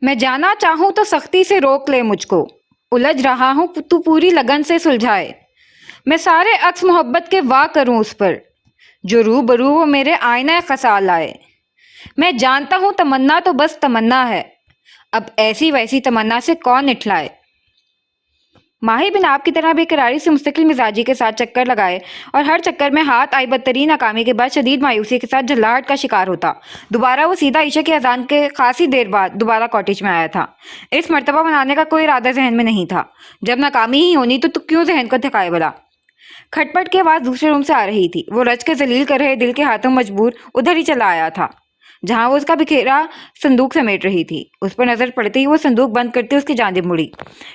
मैं जाना चाहूं तो सख्ती से रोक ले मुझको, उलझ रहा हूं तू पूरी लगन से सुलझाए। मैं सारे अक्स मोहब्बत के वाह करूं उस पर, जो रूबरू वो मेरे आईना खसा लाए। मैं जानता हूं तमन्ना तो बस तमन्ना है, अब ऐसी वैसी तमन्ना से कौन इठलाए। माही बिन आप की तरह बेकरारी से मुस्तकिल मिजाजी के साथ चक्कर लगाए और हर चक्कर में हाथ आई बदतरीन नाकामी के बाद शदीद मायूसी के साथ झल्लाहट का शिकार होता। दोबारा वो सीधा ईशा की अजान के खासी देर बाद दोबारा कॉटेज में आया था। इस मर्तबा बनाने का कोई इरादा जहन में नहीं था। जब नाकामी ही होनी तो क्यों जहन को थकाए भला। खटपट की आवाज़ दूसरे रूम से आ रही थी। वो रज के जलील कर रहे दिल के हाथों मजबूर उधर ही चला आया था जहां वो उसका बिखेरा संदूक समेट रही थी। उस पर नजर पड़ते ही वो संदूक बंद करते उसकी जानिब मुड़ी।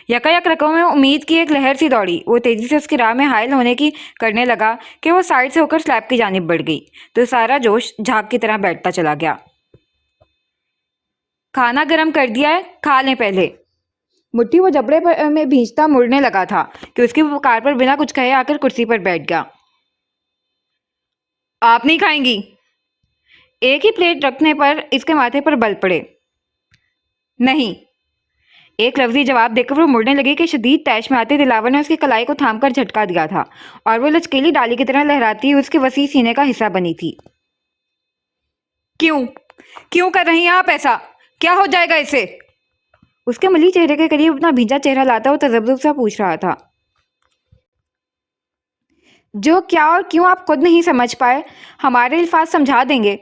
यकायक रकों में उम्मीद की एक लहर सी दौड़ी। वो तेजी से उसकी राह में हायल होने की करने लगा कि वो साइड से होकर स्लैब की जानिब बढ़ गई तो सारा जोश झाग की तरह बैठता चला गया। खाना गर्म कर दिया है, खा लें पहले। मुट्ठी वो जबड़े में भींचता मुड़ने लगा था कि उसकी पुकार पर बिना कुछ कहे आकर कुर्सी पर बैठ गया। आप नहीं खाएंगी? एक ही प्लेट रखने पर इसके माथे पर बल पड़े। नहीं, एक लफ्जी जवाब देकर वो मुड़ने लगी कि शदीद तैश में आते दिलावर ने उसकी कलाई को थामकर झटका दिया था और वो लचकीली डाली की तरह लहराती हुई उसके वसी सीने का हिस्सा बनी थी। क्यों क्यों कर रही हैं आप ऐसा? क्या हो जाएगा इसे? उसके मली चेहरे के करीब अपना भींजा चेहरा लाता वो तजब्जुब सा पूछ रहा था। जो क्या और क्यों आप खुद नहीं समझ पाए, हमारे अल्फाज समझा देंगे।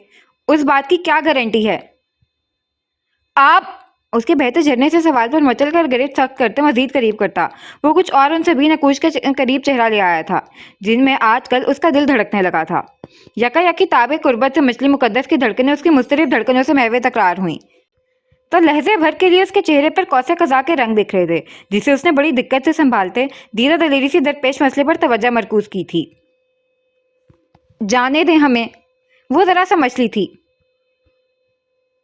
उस बात की क्या गारंटी है? आप उसके बहते झरने से सवाल पर मचल कर गिरफ्त सख्त करते मजीद करीब करता। वो कुछ और उनसे भी नकूश के करीब चेहरा ले आया था जिनमें आजकल उसका दिल धड़कने लगा था। यकायकी ताबे कुर्बत से मछली मुकद्दस की धड़कनें उसकी मुस्तरिब धड़कनों से महवे तकरार हुई तो लहजे भर के लिए उसके चेहरे पर कौसे कज़ा के रंग बिखरे थे जिसे उसने बड़ी दिक्कत से संभालते धीरे दलेरी सी दरपेश मसले पर तवज्जो मरकूज की थी। जाने दें हमें, वो जरा सा मछली थी।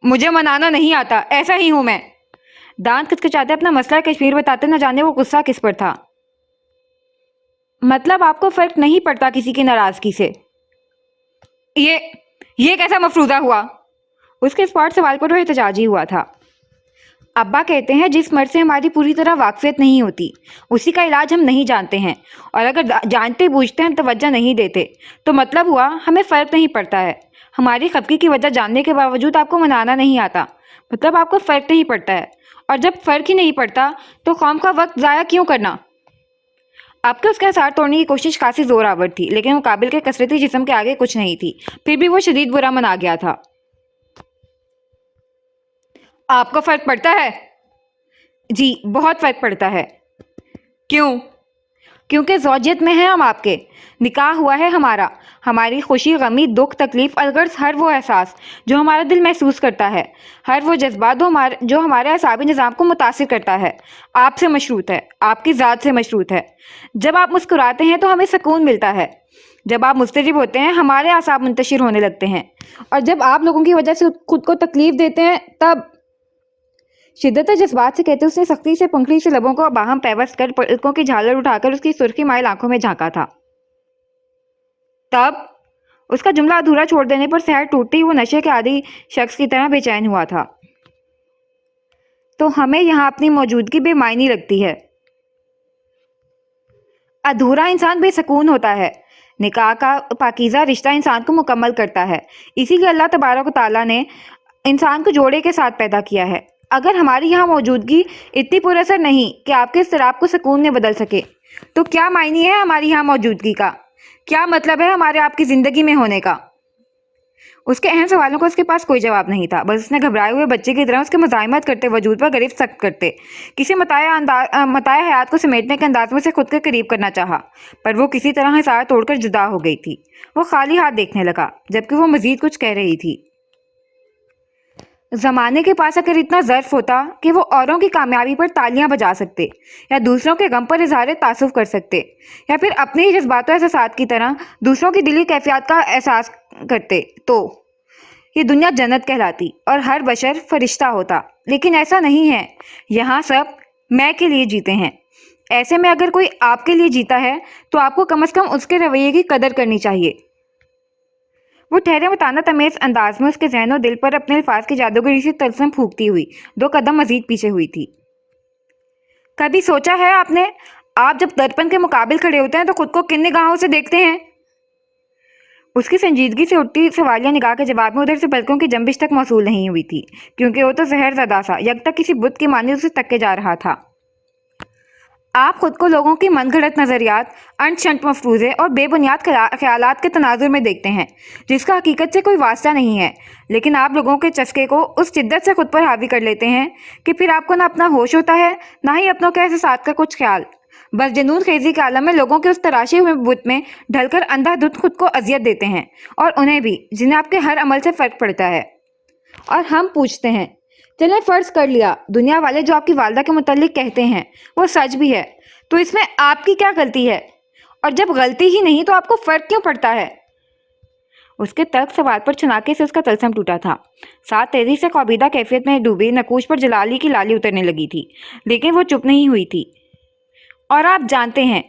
मुझे मनाना नहीं आता, ऐसा ही हूं मैं। दांत खचखचाते अपना मसला कश्मीर बताते न जाने वो गुस्सा किस पर था। मतलब आपको फर्क नहीं पड़ता किसी की नाराजगी से? ये ये कैसा मफरूजा हुआ? उसके स्पॉट सवाल पर वो एहतजाजी हुआ था। अब्बा कहते हैं जिस मर्ज से हमारी पूरी तरह वाकफियत नहीं होती उसी का इलाज हम नहीं जानते हैं, और अगर जानते बूझते हम तवज्जो नहीं देते तो मतलब हुआ हमें फ़र्क नहीं पड़ता है। हमारी खफगी की वजह जानने के बावजूद आपको मनाना नहीं आता, मतलब आपको फ़र्क नहीं पड़ता है। और जब फ़र्क ही नहीं पड़ता तो कौम का वक्त ज़ाया क्यों करना? आपके उसके आसार तोड़ने की कोशिश काफ़ी ज़ोर आवर थी लेकिन मुकाबिल के कसरती जिस्म के आगे कुछ नहीं थी। फिर भी वो शदीद बुरा मन आ गया था। आपको फ़र्क पड़ता है? जी, बहुत फ़र्क पड़ता है। क्यों? क्योंकि ज़ौजियत में हैं हम आपके, निकाह हुआ है हमारा। हमारी खुशी, गमी, दुख, तकलीफ़, अलगर्ज हर वो एहसास जो हमारा दिल महसूस करता है, हर वो जज्बा जो हमारे असाबी निज़ाम को मुतासिर करता है, आपसे मशरूत है, आपकी ज़ात से मशरूत है। जब आप मुस्कुराते हैं तो हमें सुकून मिलता है, जब आप मुस्तरिब होते हैं हमारे असाब मुंतशिर होने लगते हैं, और जब आप लोगों की वजह से खुद को तकलीफ़ देते हैं तब। शिद्दत जज्बात से कहते उसने सख्ती से पंखड़ी से लबों को बाहम पैवस्त कर पलकों की झालर उठाकर उसकी सुर्खी माइल आंखों में झांका था। तब उसका जुमला अधूरा छोड़ देने पर सहर टूटते ही वो नशे के आदी शख्स की तरह बेचैन हुआ था। तो हमें यहाँ अपनी मौजूदगी बेमायनी लगती है। अधूरा इंसान बेसकून होता है। निकाह का पाकीज़ा रिश्ता इंसान को मुकम्मल करता है। इसीलिए अल्लाह तबारक व तआला ने इंसान को जोड़े के साथ पैदा किया है। अगर हमारी यहाँ मौजूदगी इतनी पुरअसर नहीं कि आपके इज़्तिराब को सुकून में बदल सके तो क्या मायने है हमारी यहाँ मौजूदगी का? क्या मतलब है हमारे आपकी ज़िंदगी में होने का? उसके अहम सवालों का उसके पास कोई जवाब नहीं था। बस उसने घबराए हुए बच्चे की तरह उसके मुज़ाहिमत करते वजूद पर गिरफ्त सख्त करते किसी मताया हयात को समेटने के अंदाज में से खुद के करीब करना चाहा, पर वो किसी तरह हिसार तोड़कर जुदा हो गई थी। वो खाली हाथ देखने लगा जबकि वो मज़ीद कुछ कह रही थी। ज़माने के पास अगर इतना ज़र्फ होता कि वो औरों की कामयाबी पर तालियां बजा सकते या दूसरों के गम पर इजहार तासुफ कर सकते या फिर अपने ही जज्बात एहसास की तरह दूसरों की दिली कैफियत का एहसास करते तो ये दुनिया जन्नत कहलाती और हर बशर फरिश्ता होता। लेकिन ऐसा नहीं है। यहाँ सब मैं के लिए जीते हैं। ऐसे में अगर कोई आपके लिए जीता है तो आपको कम से कम उसके रवैये की कदर करनी चाहिए। वो ठहरे मताना तमेज अंदाज में उसके ज़हन और दिल पर अपने अल्फाज की जादूगरी से तलस्म फूंकती हुई 2 कदम मजीद पीछे हुई थी। कभी सोचा है आपने, आप जब दर्पण के मुकाबिल खड़े होते हैं तो खुद को किन निगाहों से देखते हैं? उसकी संजीदगी से उठती सवालिया निगाह के जवाब में उधर से पलकों की जंबिश तक मौसूल नहीं हुई थी, क्योंकि वो तो जहरज़दा सा यकदम किसी बुत की मानिंद उसे तक जा रहा था। आप खुद को लोगों की मनगढ़ंत नज़रियात, अंट-शंट मफरूज़े और बेबुनियाद ख्यालात के तनाजुर में देखते हैं, जिसका हकीकत से कोई वास्ता नहीं है। लेकिन आप लोगों के चस्के को उस शिद्दत से खुद पर हावी कर लेते हैं कि फिर आपको ना अपना होश होता है, ना ही अपनों के एहसास का कुछ ख्याल। बस जुनून खेजी के आलम में लोगों के उस तराशे हुए बुत में ढलकर अंधाधुंध खुद को अजियत देते हैं, और उन्हें भी, जिन्हें आपके हर अमल से फ़र्क पड़ता है। और हम पूछते हैं, चलें फ़र्ज़ कर लिया दुनिया वाले जो आपकी वालदा के मुतल्लिक कहते हैं वो सच भी है, तो इसमें आपकी क्या गलती है? और जब गलती ही नहीं तो आपको फ़र्क क्यों पड़ता है? उसके तर्क सवाल पर छनाके से उसका तलसम टूटा था। साथ तेजी से ख्वाबीदा कैफियत में डूबी नकूश पर जलाली की लाली उतरने लगी थी, लेकिन वो चुप नहीं हुई थी। और आप जानते हैं,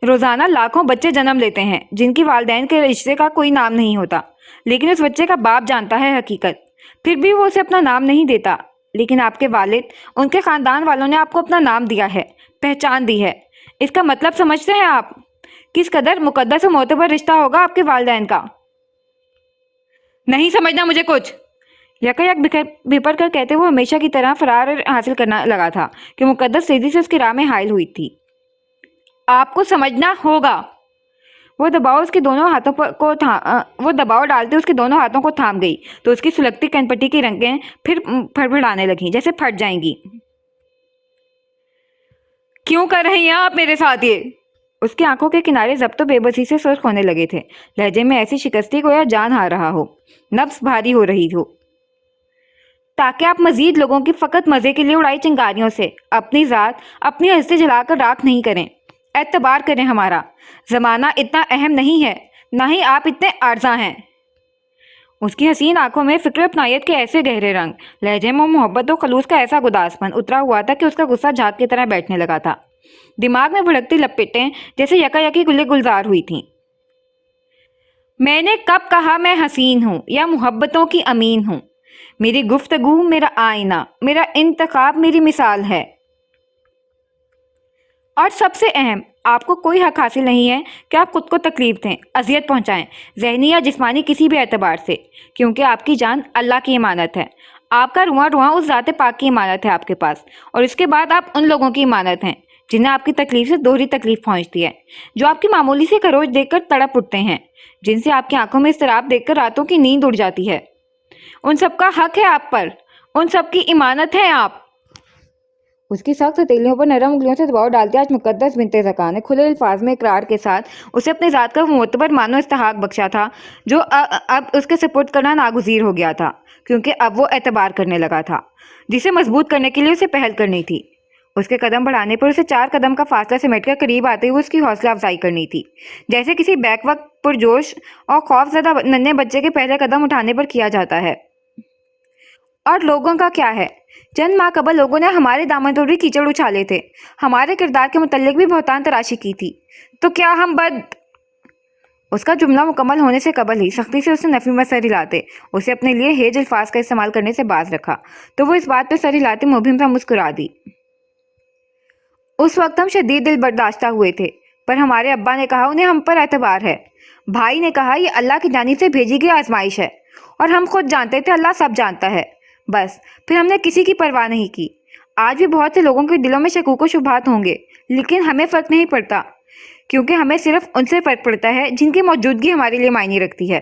रोज़ाना लाखों बच्चे जन्म लेते हैं जिनकी वालिदैन के रिश्ते का कोई नाम नहीं होता, लेकिन उस बच्चे का बाप जानता है हकीकत, फिर भी वो उसे अपना नाम नहीं देता। लेकिन आपके वालिद, उनके ख़ानदान वालों ने आपको अपना नाम दिया है, पहचान दी है। इसका मतलब समझते हैं आप? किस कदर मुकद्दस और मोतबर रिश्ता होगा आपके वालिदैन का। नहीं समझना मुझे कुछ, यकायक बिपर कर कहते हुए हमेशा की तरह फरार हासिल करना लगा था कि मुकद्दस तेजी से उसकी राह में हायल हुई थी। आपको समझना होगा। वो दबाव डालते उसके दोनों हाथों को थाम गई, तो उसकी सुलगती कनपट्टी की रंगें फिर फड़फड़ाने लगीं, जैसे फट जाएंगी। क्यों कर रही हैं आप मेरे साथ ये? उसकी आंखों के किनारे जब्त बेबसी से सुर्ख होने लगे थे, लहजे में ऐसी शिकस्ती को या जान हार रहा हो, नफ्स भारी हो रही हो, ताकि आप मजीद लोगों की फ़कत मज़े के लिए उड़ाई चिंगारियों से अपनी ज़ात, अपनी हस्ती जलाकर राख नहीं करें। एतबार करें, हमारा ज़माना इतना अहम नहीं है, ना ही आप इतने आर्जा हैं। उसकी हसीन आंखों में फ़िक्र अपनायत के ऐसे गहरे रंग, लहजे में मोहब्बत और खलूस का ऐसा गुदासपन उतरा हुआ था कि उसका गुस्सा झाग की तरह बैठने लगा था। दिमाग में भड़कती लपेटें जैसे यकायकी गुले गुलजार हुई थीं। मैंने कब कहा मैं हसीन हूँ या मोहब्बतों की अमीन हूँ? मेरी गुफ्तगू मेरा आईना, मेरा इंतखाब मेरी मिसाल है। और सबसे अहम, आपको कोई हक हासिल नहीं है कि आप खुद को तकलीफ दें, अजियत पहुंचाएं, ज़हनी या जिस्मानी किसी भी एतबार से, क्योंकि आपकी जान अल्लाह की इमानत है। आपका रुआं रुआं उस ज़ाते पाक की इमानत है आपके पास, और इसके बाद आप उन लोगों की इमानत हैं जिन्हें आपकी तकलीफ से दोहरी तकलीफ पहुंचती है, जो आपकी मामूली सी खरोच देखकर तड़प उठते हैं, जिनसे आपकी आंखों में इस्तराब देखकर रातों की नींद उड़ जाती है। उन सबका हक है आप पर, उन सब की इमानत है आप। उसकी सख्त हथेलियों पर नरम उंगलियों से दबाव डालते आज मुकद्दस बिनते ज़का ने खुले अल्फाज में इकरार के साथ उसे अपनी ज़ात का मोतबर मानो इस्तेहाक बख्शा था, जो अब उसके सुपुर्द करना नागुज़ीर हो गया था, क्योंकि अब वो एतबार करने लगा था, जिसे मजबूत करने के लिए उसे पहल करनी थी। उसके कदम बढ़ाने पर उसे 4 कदम का फासला समेटकर करीब आते हुए उसकी हौसला अफजाई करनी थी, जैसे किसी बैक वक्त पुरजोश और खौफज़दा नन्हे बच्चे के पहले कदम उठाने पर किया जाता है। और लोगों का क्या है? चंद माह कबल लोगों ने हमारे दामन पर भी कीचड़ उछाले थे, हमारे किरदार के मुतल्लिक भी बहुतान तराशी की थी, तो क्या हम उसका जुमला मुकम्मल होने से कबल ही सख्ती से उसने नफ़ी में सर हिलाते उसे अपने लिए हेज अल्फाज का इस्तेमाल करने से बाज रखा, तो वो इस बात पर सर हिलाते मुबहिम सा मुस्कुरा दी। उस वक्त हम शदीद दिल बर्दाश्ता हुए थे, पर हमारे अब्बा ने कहा उन्हें हम पर एतबार है। भाई ने कहा ये अल्लाह की जानिब से भेजी गई आजमाइश है, और हम खुद जानते थे अल्लाह सब जानता है। बस फिर हमने किसी की परवाह नहीं की। आज भी बहुत से लोगों के दिलों में शकूक व शुबहात होंगे, लेकिन हमें फ़र्क नहीं पड़ता, क्योंकि हमें सिर्फ उनसे फ़र्क पड़ता है जिनकी मौजूदगी हमारे लिए मायने रखती है।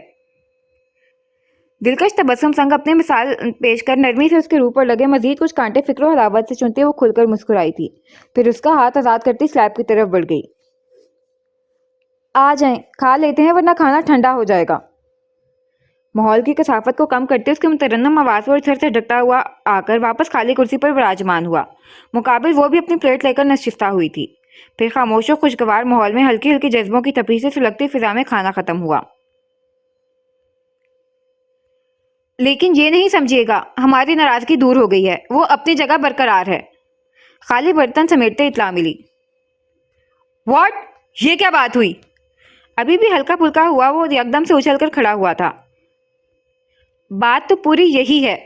दिलकश तबस्सुम संग अपने मिसाल पेश कर नरमी से उसके रूह पर लगे मजीद कुछ कांटे फिक्र और हलावत से चुनते वो खुलकर मुस्कुराई थी, फिर उसका हाथ आज़ाद करती स्लैब की तरफ बढ़ गई। आ जाएं, खा लेते हैं वरना खाना ठंडा हो जाएगा। माहौल की कसाफत को कम करते उसके मुतरन्नम आवाज़ पर सर से ढकता हुआ आकर वापस खाली कुर्सी पर विराजमान हुआ। मुकाबिल वो भी अपनी प्लेट लेकर नशिस्ता हुई थी। फिर खामोश और खुशगवार माहौल में हल्की हल्की जज्बों की तपी से सुलगती फिजा में खाना खत्म हुआ। लेकिन ये नहीं समझिएगा, हमारी नाराज़गी दूर हो गई है, वो अपनी जगह बरकरार है। खाली बर्तन समेटते इत्तला मिली। व्हाट? ये क्या बात हुई? अभी भी हल्का फुल्का हुआ वो एकदम से उछल कर खड़ा हुआ था। بات تو پوری یہی ہے۔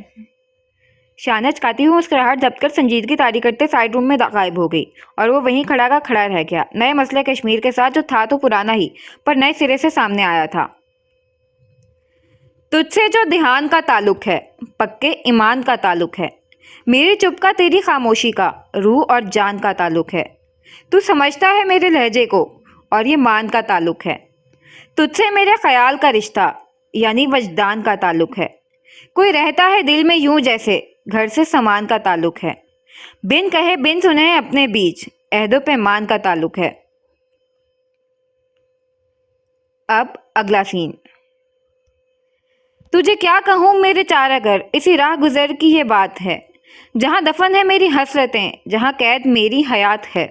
شانہ چکاتی ہوئی مسکراہٹ ضبط کر سنجیدگی طاری کرتے سائڈ روم میں غائب ہو گئی اور وہ وہیں کھڑا کا کھڑا رہ گیا، نئے مسئلہ کشمیر کے ساتھ جو تھا تو پرانا ہی پر نئے سرے سے سامنے آیا تھا۔ تجھ سے جو دھیان کا تعلق ہے، پکے ایمان کا تعلق ہے، میری چپ کا تیری خاموشی کا روح اور جان کا تعلق ہے۔ تو سمجھتا ہے میرے لہجے کو اور یہ مان کا تعلق ہے۔ تجھ سے میرے خیال کا رشتہ یعنی وجدان کا تعلق ہے۔ کوئی رہتا ہے دل میں یوں جیسے گھر سے سامان کا تعلق ہے۔ بن کہے بن سنے اپنے بیچ عہد و پیمان کا تعلق ہے۔ اب اگلا سین۔ تجھے کیا کہوں میرے چارہ گر، اسی راہ گزر کی یہ بات ہے، جہاں دفن ہے میری حسرتیں، جہاں قید میری حیات ہے۔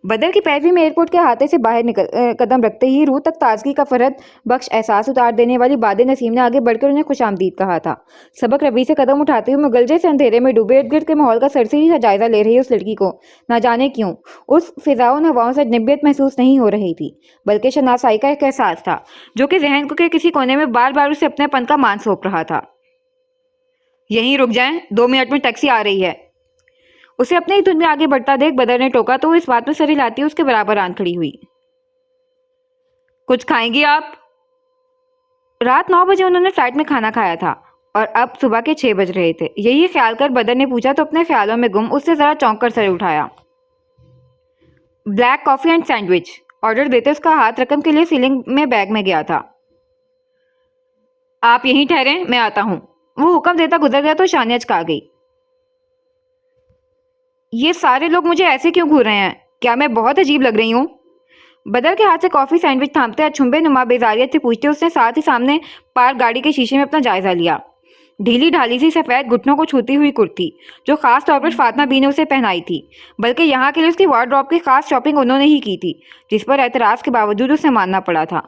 بدر کی پیروی میں ایئرپورٹ کے احاطے سے باہر قدم رکھتے ہی روح تک تازگی کا فرد بخش احساس اتار دینے والی باد نسیم نے آگے بڑھ کر انہیں خوش آمدید کہا تھا۔ سبق روی سے قدم اٹھاتے ہوئے مغل جیسے اندھیرے میں ڈوبے ارد گرد کے ماحول کا سرسری سا جائزہ لے رہی اس لڑکی کو نہ جانے کیوں اس فضا و ہواؤں سے اجنبیت محسوس نہیں ہو رہی تھی، بلکہ شناسائی کا ایک احساس تھا جو کہ ذہن کے کسی کونے میں بار بار اسے اپنے پن کا مان سونپ رہا تھا۔ یہیں رک جائیں، 2 منٹ میں ٹیکسی آ رہی ہے۔ اسے اپنے ہی دھن میں آگے بڑھتا دیکھ بدر نے ٹوکا تو وہ اس بات میں سر ہلاتی اس کے برابر آن کھڑی ہوئی۔ کچھ کھائیں گی آپ؟ رات 9 بجے انہوں نے فلائٹ میں کھانا کھایا تھا اور اب صبح کے 6 بج رہے تھے۔ یہی خیال کر بدر نے پوچھا تو اپنے خیالوں میں گم اس سے ذرا چونک کر سر اٹھایا۔ Black coffee and sandwich order دیتے اس کا ہاتھ رقم کے لیے سیلنگ میں بیگ میں گیا تھا۔ آپ یہیں ٹھہریں، میں آتا ہوں۔ وہ حکم دیتا گزر گیا تو شانیہ چکا گئی۔ یہ سارے لوگ مجھے ایسے کیوں گھور رہے ہیں؟ کیا میں بہت عجیب لگ رہی ہوں؟ بدر کے ہاتھ سے کافی سینڈوچ تھامتے اچھمبے نما بیزاریت سے پوچھتے اس نے ساتھ ہی سامنے پارک گاڑی کے شیشے میں اپنا جائزہ لیا۔ ڈھیلی ڈھالی سی سفید گھٹنوں کو چھوتی ہوئی کرتی جو خاص طور پر فاطمہ بی نے اسے پہنائی تھی، بلکہ یہاں کے لیے اس کی وارڈروب کی خاص شاپنگ انہوں نے ہی کی تھی، جس پر اعتراض کے باوجود اسے ماننا پڑا تھا۔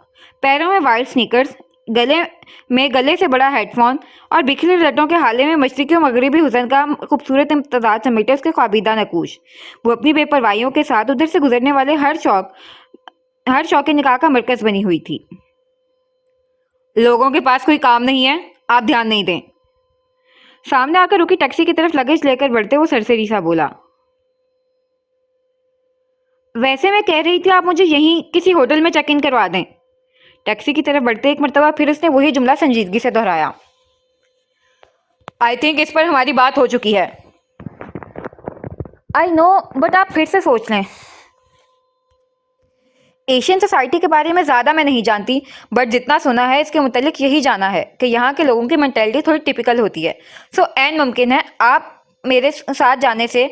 پیروں میں وائٹ سنیکرز، گلے سے بڑا ہیڈ فون اور بکھری لٹوں کے حالے میں مشرقی و مغربی حسن کا خوبصورت امتزاج سمیٹے اس کے خوابیدہ نقوش۔ وہ اپنی بے پروائیوں کے ساتھ ادھر سے گزرنے والے ہر شوق نکاح کا مرکز بنی ہوئی تھی۔ لوگوں کے پاس کوئی کام نہیں ہے، آپ دھیان نہیں دیں۔ سامنے آ کر رکی ٹیکسی کی طرف لگیج لے کر بڑھتے وہ سرسری سا بولا۔ ویسے میں کہہ رہی تھی آپ مجھے یہیں کسی ہوٹل میں چیک ان کروا دیں۔ ٹیکسی کی طرف بڑھتے ایک مرتبہ پھر اس نے وہی جملہ سنجیدگی سے دہرایا۔ آئی تھنک اس پر ہماری بات ہو چکی ہے۔ آئی نو، بٹ آپ پھر سے سوچ لیں۔ ایشین سوسائٹی کے بارے میں زیادہ میں نہیں جانتی، بٹ جتنا سنا ہے اس کے متعلق یہی جانا ہے کہ یہاں کے لوگوں کی مینٹیلٹی تھوڑی ٹپیکل ہوتی ہے۔ سو این ممکن ہے آپ میرے ساتھ جانے سے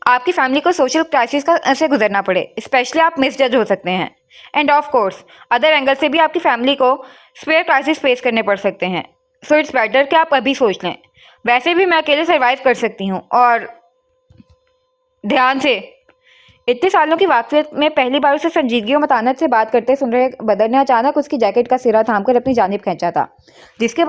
آپ کی فیملی کو سوشل کرائسس سے گزرنا پڑے، اسپیشلی آپ مس جج ہو سکتے ہیں، and of course other angle سے بھی آپ کی فیملی کو سپیئر کرائسس فیس کرنے پڑ سکتے ہیں۔ سو اٹس بیٹر کہ آپ ابھی سوچ لیں۔ ویسے بھی میں اکیلے سروائیو کر سکتی ہوں، اور دھیان سے۔ اتنے سالوں کی واقفیت میں پہلی بار اسے سنجیدگی و متانت سے بات کرتے سن رہے بدر نے اچانک اس کی جیکٹ کا سرا تھام کر اپنی جانب کھینچا تھا، جس کے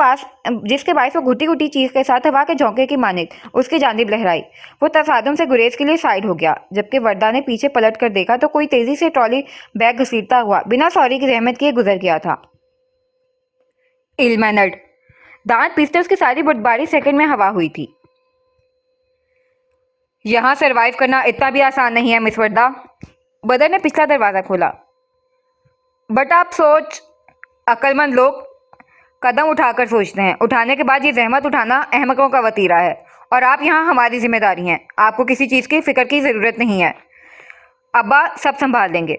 باعث وہ گھٹی گھٹی چیخ کے ساتھ ہوا کے جھونکے کی مانند اس کی جانب لہرائی۔ وہ تصادم سے گریز کے لیے سائڈ ہو گیا، جبکہ وردہ نے پیچھے پلٹ کر دیکھا تو کوئی تیزی سے ٹرالی بیگ گھسیٹتا ہوا بنا سوری کی زحمت کیے گزر گیا تھا۔ ایل مینرڈ، دانت پیستے اس کی ساری بردباری سیکنڈ میں ہوا ہوئی تھی۔ یہاں سروائیو کرنا اتنا بھی آسان نہیں ہے مس وردہ۔ بدر نے پچھلا دروازہ کھولا۔ بٹ آپ عقل مند لوگ قدم اٹھا کر سوچتے ہیں، اٹھانے کے بعد یہ زحمت اٹھانا احمقوں کا وتیرہ ہے، اور آپ یہاں ہماری ذمہ داری ہیں، آپ کو کسی چیز کی فکر کی ضرورت نہیں ہے، ابا سب سنبھال لیں گے۔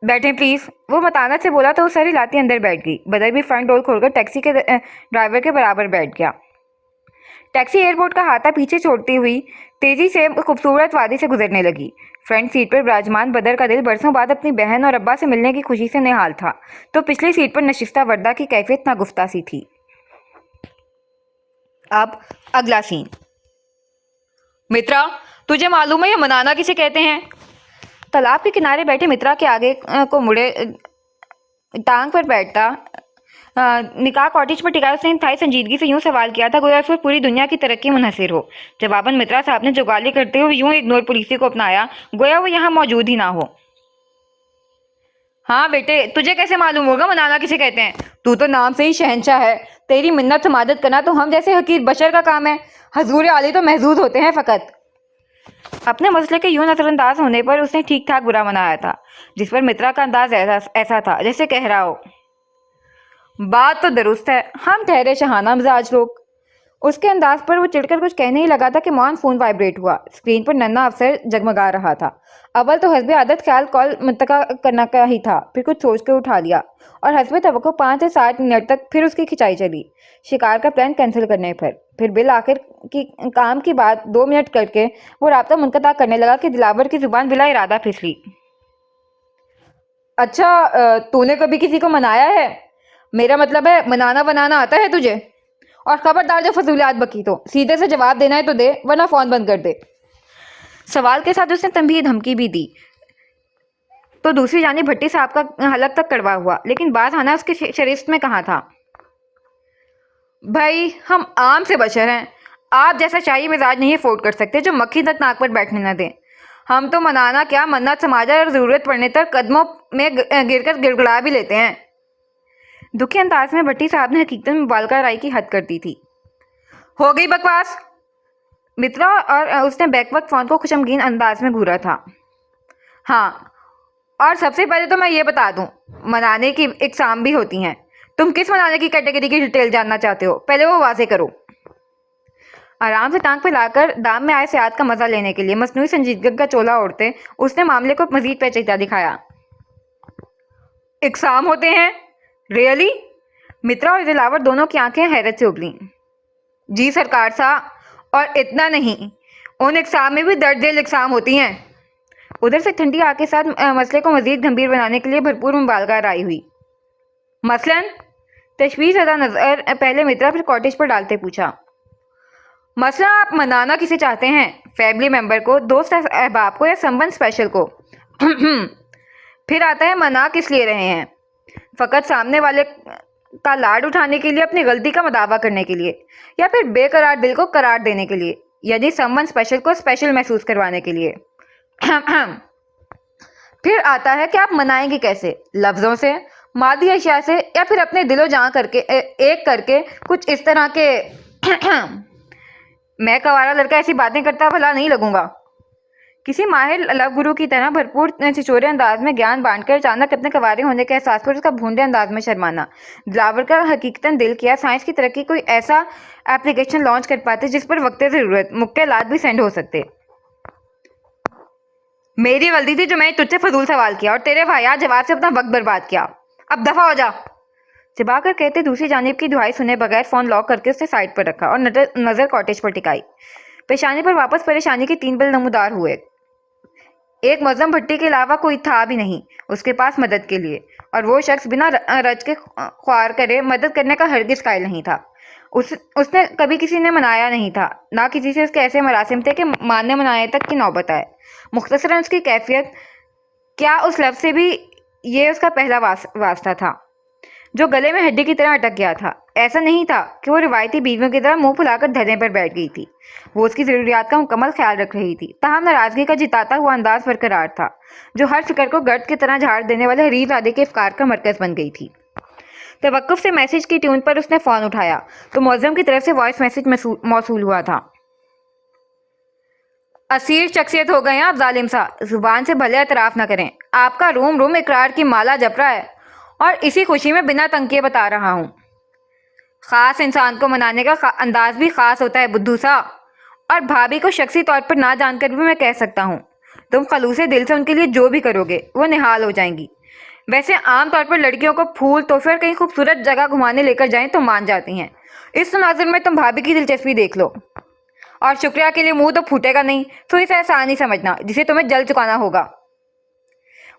بیٹھیں پلیز، وہ متانت سے بولا تو وہ سر ہلاتی اندر بیٹھ گئی۔ بدر بھی فرنٹ ڈور کھول کر ٹیکسی کے ڈرائیور کے برابر بیٹھ گیا۔ ٹیکسی ایئرپورٹ کا ہاتھا پیچھے چھوڑتی ہوئی تیزی سے خوبصورت وادی سے گزرنے لگی۔ فرنٹ سیٹ پر براجمان بدر کا دل برسوں بعد اپنی بہن اور ابا سے ملنے کی خوشی سے نہال تھا، تو پچھلی سیٹ پر نشستہ وردہ کی کیفیت ناگفتہ سی تھی۔ اب اگلا سین۔ مترا، تجھے معلوم ہے یہ منانا کسے کہتے ہیں؟ تالاب کے کنارے بیٹھے مترا کے آگے کو مڑے ٹانگ پر بیٹھتا نکاح کاٹیج پر ٹکا اس نے انتہائی سنجیدگی سے یوں سوال کیا تھا گویا اس پر پوری دنیا کی ترقی منحصر ہو۔ جواباً مترا صاحب نے جوگالی کرتے ہوئے یوں اگنور پالیسی کو اپنایا گویا وہ یہاں موجود ہی نہ ہو۔ ہاں بیٹے، تجھے کیسے معلوم ہوگا منانا کسے کہتے ہیں؟ تو نام سے ہی شہنشاہ ہے، تیری منت سماجت کرنا تو ہم جیسے حقیر بشر کا کام ہے، حضور عالی تو محظوظ ہوتے ہیں فقط۔ اپنے مسئلے کے یوں نظر انداز ہونے پر اس نے ٹھیک ٹھاک برا منایا تھا، جس پر مترا کا انداز ایسا تھا جیسے کہہ رہا ہو بات تو درست ہے، ہم ٹھہرے شہانہ مزاج لوگ۔ اس کے انداز پر وہ چڑھ کر کچھ کہنے ہی لگا تھا کہ موہن فون وائبریٹ ہوا۔ اسکرین پر ننا افسر جگمگا رہا تھا۔ اول تو حسب عادت خیال کال منتقل کرنا کا ہی تھا، پھر کچھ سوچ کر اٹھا لیا اور حسب توقع 5 سے 7 منٹ تک پھر اس کی کھچائی چلی شکار کا پلان کینسل کرنے پر۔ پھر بالآخر کی کام کی بات 2 منٹ کر کے وہ رابطہ منقطع کرنے لگا کہ دلاور کی زبان بلا ارادہ پھسلی۔ اچھا، تو نے کبھی کسی کو منایا ہے؟ میرا مطلب ہے منانا بنانا آتا ہے تجھے؟ اور خبردار جو فضولیات بکی تو سیدھے سے جواب دینا ہے تو دے، ورنہ فون بند کر دے۔ سوال کے ساتھ اس نے تنبیہ دھمکی بھی دی تو دوسری جانب بھٹی صاحب کا حلق تک کڑوا ہوا، لیکن باز آنا اس کے شریست میں کہاں تھا۔ بھائی ہم عام سے بشر ہیں، آپ جیسا شاہی مزاج نہیں افورڈ کر سکتے جو مکھی تک ناک پر بیٹھنے نہ دیں۔ ہم تو منانا کیا منت سماجا اور ضرورت پڑنے تک قدموں میں گر کر گڑگڑا بھی لیتے ہیں۔ دکھی انداز میں بھٹی صاحب نے حقیقت میں مبالغہ رائی کی حد کر دی تھی۔ ہو گئی بکواس! مترا اور اس نے بیک وقت فون کو خوشمگین انداز میں گھورا تھا۔ ہاں، اور سب سے پہلے تو میں یہ بتا دوں، منانے کی اقسام بھی ہوتی ہیں۔ تم کس منانے کی کیٹیگری کی ڈیٹیل جاننا چاہتے ہو؟ پہلے وہ واضح کرو۔ آرام سے ٹانگ پہ لا کر دام میں آئے سیاحت کا مزہ لینے کے لیے مصنوعی سنجیدگی کا چولا اوڑھتے اس نے معاملے کو مزید پیچیدہ دکھایا۔ اقسام ہوتے ہیں؟ ریئلی؟ مترا اور دلاور دونوں کی آنکھیں حیرت سے ابلیں۔ جی سرکار صاحب، اور اتنا نہیں، ان اقسام میں بھی درج ذیل اقسام ہوتی ہیں۔ ادھر سے ٹھنڈی آنکھ کے ساتھ مسئلے کو مزید گمبھیر بنانے کے لیے بھرپور مبالغہ رائی ہوئی۔ مثلاً؟ تشویش زدہ نظر پہلے مترا پھر کاٹیج پر ڈالتے پوچھا۔ مثلاً آپ منانا کسے چاہتے ہیں؟ فیملی ممبر کو، دوست احباب کو، یا سمون اسپیشل کو؟ پھر آتا ہے منا کس لیے رہے ہیں؟ فقط سامنے والے کا لاڈ اٹھانے کے لیے، اپنی غلطی کا مداوع کرنے کے لیے، یا پھر بے قرار دل کو قرار دینے کے لیے، یعنی سمون اسپیشل کو اسپیشل محسوس کروانے کے لیے؟ پھر آتا ہے کہ آپ منائیں گے کیسے؟ لفظوں سے، مادی اشیاء سے، یا پھر اپنے دل و جان کر کے ایک کر کے کچھ اس طرح کے میں کوارا لڑکا ایسی باتیں کرتا بھلا نہیں لگوں گا۔ کسی ماہر لو گرو کی طرح بھرپور چچورے انداز میں گیان بانٹ کر اچانک اپنے کوارے ہونے کے احساس پر اس کا بھونڈے انداز میں شرمانا۔ دلاور کا حقیقتاً دل کیا سائنس کی ترقی کوئی ایسا ایپلیکیشن لانچ کر پاتے جس پر وقت ضرورت مکالات بھی سینڈ ہو سکتے۔ میری غلطی تھی جو میں نے تجھ سے فضول سوال کیا اور تیرے واہیات جواب سے اپنا وقت برباد کیا۔ اب دفع ہو جا! چبا کر کہتے دوسری جانب کی دعائی سنے بغیر فون لاک کر کے اس نے سائٹ پر رکھا اور نظر کاٹیج پر ٹکائی۔ پیشانی پر واپس پریشانی کے 3 بل نمودار ہوئے۔ ایک معظم بھٹی کے علاوہ کوئی تھا بھی نہیں اس کے پاس مدد کے لیے، اور وہ شخص بنا رج کے خوار کرے مدد کرنے کا ہرگز قائل نہیں تھا۔ اس نے کبھی کسی نے منایا نہیں تھا، نہ کسی سے اس کے ایسے مراسم تھے کہ ماننے منانے تک کی نوبت آئے۔ مختصراً اس کی کیفیت کیا اس لفظ سے بھی یہ اس کا پہلا واسطہ تھا جو گلے میں ہڈی کی طرح اٹک گیا تھا۔ ایسا نہیں تھا کہ وہ روایتی بیویوں کی طرح منہ پھلا کر دھرنے پر بیٹھ گئی تھی، وہ اس کی ضروریات کا مکمل خیال رکھ رہی تھی، تاہم ناراضگی کا جتاتا ہوا انداز برقرار تھا جو ہر فکر کو گرد کی طرح جھاڑ دینے والے حریف ارادے کے افکار کا مرکز بن گئی تھی۔ توقف سے میسج کی ٹیون پر اس نے فون اٹھایا تو معظم کی طرف سے وائس میسج موصول ہوا تھا۔ اسیر شخصیت ہو گئے ہیں آپ ظالم سا، زبان سے بھلے اعتراف نہ کریں، آپ کا روم روم اقرار کی مالا جپ رہا ہے، اور اسی خوشی میں بنا تنقیے بتا رہا ہوں۔ خاص انسان کو منانے کا انداز بھی خاص ہوتا ہے بدھو سا، اور بھابھی کو شخصی طور پر نہ جان کر بھی میں کہہ سکتا ہوں تم خلوص دل سے ان کے لیے جو بھی کرو گے وہ نہال ہو جائیں گی۔ ویسے عام طور پر لڑکیوں کو پھول تحفے اور کہیں خوبصورت جگہ گھمانے لے کر جائیں تو مان جاتی ہیں، اس تناظر میں تم بھابھی کی دلچسپی دیکھ لو، اور شکریہ کے لیے منہ تو پھوٹے گا نہیں، تو اسے احسان ہی سمجھنا جسے تمہیں جلد چکانا ہوگا۔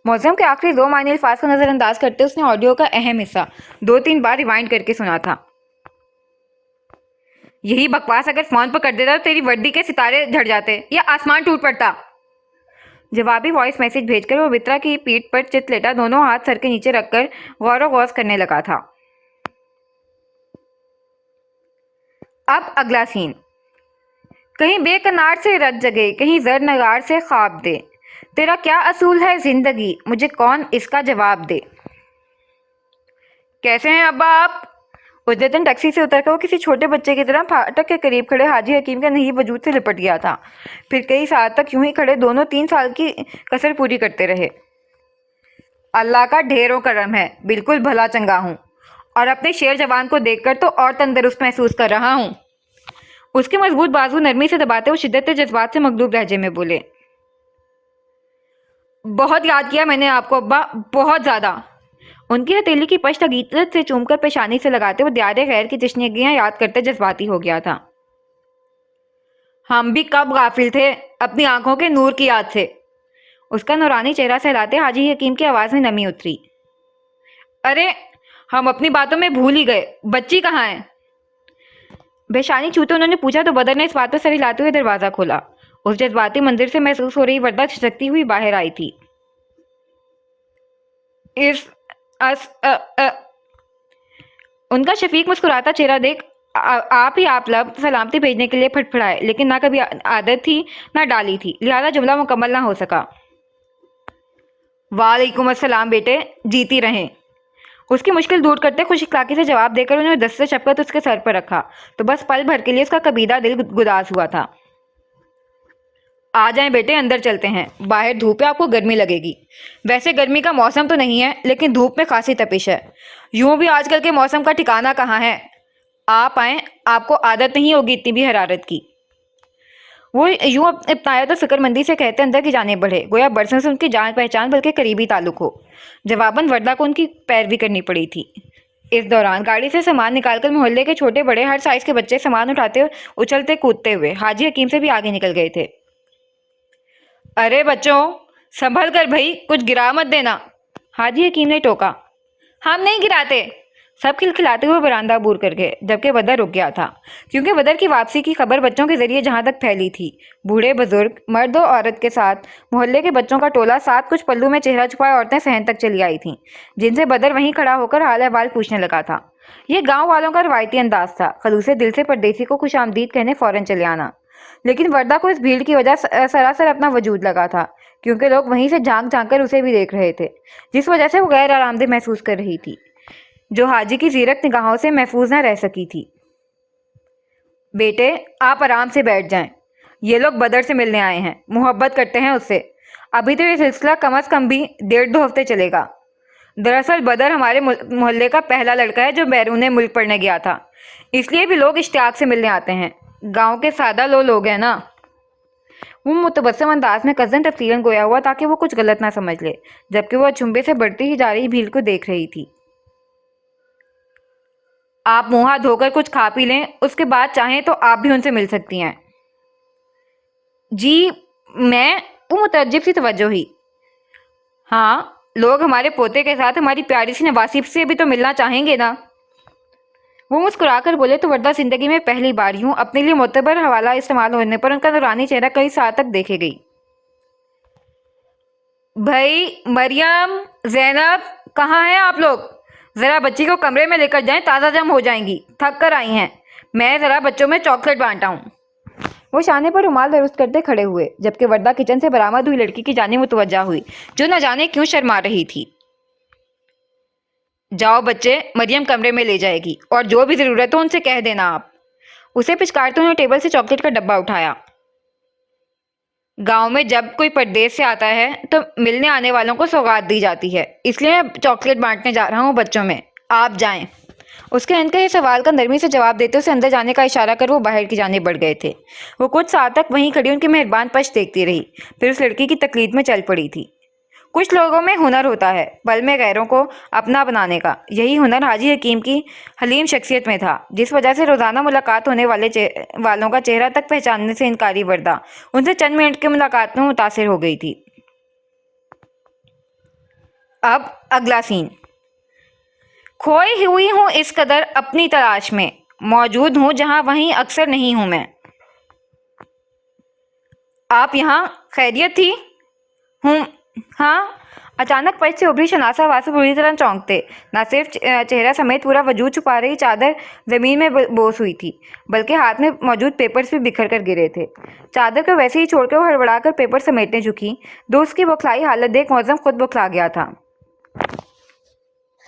معظم کے آخری 2 معنی الفاظ کو نظر انداز کرتے اس نے آڈیو کا اہم حصہ 2-3 بار ریوائنڈ کر کے سنا تھا۔ یہی بکواس اگر فون پر کر دیتا تو تیری وردی کے ستارے جھڑ جاتے یا آسمان ٹوٹ پڑتا۔ جوابی وائس میسج بھیج کر وہ مترا کی پیٹھ پر چت لیٹا دونوں ہاتھ سر کے نیچے رکھ کر غور و غوض کرنے لگا تھا۔ اب اگلا سین۔ کہیں بے کنار سے رت جگے، کہیں زر نگار سے خواب دے، تیرا کیا اصول ہے زندگی، مجھے کون اس کا جواب دے۔ کیسے ہیں ابا آپ؟ उस दिन टैक्सी से उतरकर वो किसी छोटे बच्चे की तरह फाटक के करीब खड़े हाजी हकीम के नहीं वजूद से लिपट गया था। फिर कई साल तक यूं ही खड़े दोनों 3 साल की कसर पूरी करते रहे। अल्लाह का ढेरों करम है, बिल्कुल भला चंगा हूँ और अपने शेर जवान को देखकर तो और तंदुरुस्त महसूस कर रहा हूँ। उसके मजबूत बाजू नरमी से दबाते हुए शिद्दत जज्बात से मगलूब लहजे में बोले, बहुत याद किया मैंने आपको अब्बा, बहुत ज़्यादा। उनकी हथेली की पश्त हकीकत से चूमकर पेशानी से लगाते हुए दियारे गैर की तशनीगियाँ याद करते जज्बाती हो गया था। हम भी कब गाफिल थे अपनी आंखों के नूर की याद से। उसका नूरानी चेहरा सहलाते हाजी हकीम की आवाज़ में नमी उतरी। अरे हम अपनी बातों में भूल ही गए, बच्ची कहाँ है? बेशानी छूते उन्होंने पूछा तो बदर ने इस बात पर सर हिलाते हुए दरवाज़ा खोला। उस जज्बाती मंदिर से महसूस हो रही वर्दा छिटकती हुई बाहर आई थी। इस अस अ, अ, उनका शफीक मुस्कुराता चेहरा देख आप ही आप लब सलामती भेजने के लिए फटफड़ाए, लेकिन ना कभी आदत थी ना डाली थी, लिहाजा जुमला मुकम्मल ना हो सका। वालेकुम अस्सलाम बेटे, जीती रहें। उसकी मुश्किल दूर करते खुश इखलाकी से जवाब देकर उन्होंने दस्ते शफकत उसके सर पर रखा तो बस पल भर के लिए उसका कबीदा दिल गुदास हुआ था। आ जाएं बेटे, अंदर चलते हैं, बाहर धूप है, आपको गर्मी लगेगी। वैसे गर्मी का मौसम तो नहीं है, लेकिन धूप में खासी तपिश है। यूं भी आजकल के मौसम का ठिकाना कहाँ है। आप आएँ, आपको आदत नहीं होगी इतनी भी हरारत की। वो यूं इब्ताया तो फिक्रमंदी से कहते अंदर की जाने बढ़े, गोया बरसों से उनकी जान पहचान बल्कि करीबी ताल्लुक हो। जवाबन वर्दा को उनकी पैरवी करनी पड़ी थी। इस दौरान गाड़ी से सामान निकालकर मोहल्ले के छोटे बड़े हर साइज के बच्चे सामान उठाते उछलते कूदते हुए हाजी हकीम से भी आगे निकल गए थे। अरे बच्चों, संभल कर भाई, कुछ गिरा मत देना, हाजी हकीम ने टोका। हम नहीं गिराते, सब खिलखिलाते हुए बरामदा अबूर कर गए, जबकि बदर रुक गया था, क्योंकि बदर की वापसी की खबर बच्चों के जरिए जहां तक फैली थी, बूढ़े बुजुर्ग मर्द और औरत के साथ मोहल्ले के बच्चों का टोला, साथ कुछ पल्लू में चेहरा छुपाए औरतें सहन तक चली आई थीं, जिनसे बदर वहीं खड़ा होकर हाल अहवाल पूछने लगा था। ये गाँव वालों का रवायती अंदाज था, खलूसे दिल से परदेसी को खुश आमदीद कहने फौरन चले आना। लेकिन वर्दा को इस भीड़ की वजह सरासर अपना वजूद लगा था, क्योंकि लोग वहीं से झांक झांक कर उसे भी देख रहे थे, जिस वजह से वो गैर आरामदेह महसूस कर रही थी, जो हाजी की जीरक निगाहों से महफूज न रह सकी थी। बेटे, आप आराम से बैठ जाएं। ये लोग बदर से मिलने आए हैं, मोहब्बत करते हैं उससे। अभी तो ये सिलसिला कम अज़ कम भी 1.5-2 हफ्ते चलेगा। दरअसल बदर हमारे मोहल्ले का पहला लड़का है जो बैरून मुल्क पढ़ने गया था, इसलिए भी लोग इश्तियाक से मिलने आते हैं। गाँव के सादा लोग हैं ना। वो मुतबस्सम अंदाज में कज़न तफसीलन गोया हुआ ताकि वो कुछ गलत ना समझ ले, जबकि वो अचंभे से बढ़ती ही जा रही भीड़ को देख रही थी। आप मुँह हाथ धोकर कुछ खा पी लें, उसके बाद चाहें तो आप भी उनसे मिल सकती हैं। जी मैं, वो मुतअज्जिब सी तवज्जो हुई। हाँ, लोग हमारे पोते के साथ हमारी प्यारी सी नवासिब से भी तो मिलना चाहेंगे ना। वो मुस्कुराकर बोले तो वर्दा जिंदगी में पहली बार यूं अपने लिए मोतबर हवाला इस्तेमाल होने पर उनका नूरानी चेहरा कई साल तक देखे गई। भाई मरियम, जैनब, कहाँ हैं आप लोग? ज़रा बच्ची को कमरे में लेकर जाएं, ताज़ा जम हो जाएंगी, थक कर आई हैं। मैं ज़रा बच्चों में चॉकलेट बांटा हूँ। वो शाने पर रुमाल दुरुस्त करते खड़े हुए, जबकि वर्दा किचन से बरामद हुई लड़की की जानिब मुतवज्जा हुई, जो न जाने क्यों शर्मा रही थी। जाओ बच्चे, मरियम कमरे में ले जाएगी, और जो भी ज़रूरत हो उनसे कह देना आप। उसे पिचकारते उन्होंने टेबल से चॉकलेट का डब्बा उठाया। गांव में जब कोई परदेश से आता है तो मिलने आने वालों को सौगात दी जाती है, इसलिए मैं चॉकलेट बांटने जा रहा हूँ बच्चों में, आप जाएं। उसके अनकहे सवाल का नरमी से जवाब देते उसे अंदर जाने का इशारा कर वो बाहर की जाने बढ़ गए थे। वो कुछ साल तक वहीं खड़ी उनकी मेहरबान पश देखती रही, फिर उस लड़की की तकलीद में चल पड़ी थी। कुछ लोगों में हुनर होता है पल में गैरों को अपना बनाने का। यही हुनर हाजी हकीम की हलीम शख्सियत में था, जिस वजह से रोज़ाना मुलाकात होने वालों का चेहरा तक पहचानने से इनकारी वर्दा उनसे चंद मिनट की मुलाकात में मुतासिर हो गई थी। अब अगला सीन। खोई हुई हूँ इस कदर अपनी तलाश में, मौजूद हूँ जहाँ वहीं अक्सर नहीं हूँ मैं। आप यहाँ खैरियत थी? हूँ, हाँ। अचानक पच से उभरी शनासा वासु बुरी तरह चौंकते, न सिर्फ चेहरा समेत पूरा वजूद छुपा रही चादर ज़मीन में बोस हुई थी, बल्कि हाथ में मौजूद पेपर्स भी बिखर कर गिरे थे। चादर को वैसे ही छोड़कर वो हड़बड़ा कर पेपर समेटने झुकी। दोस्त की बौखलाई हालत देख मौज़म खुद बौखला गया था।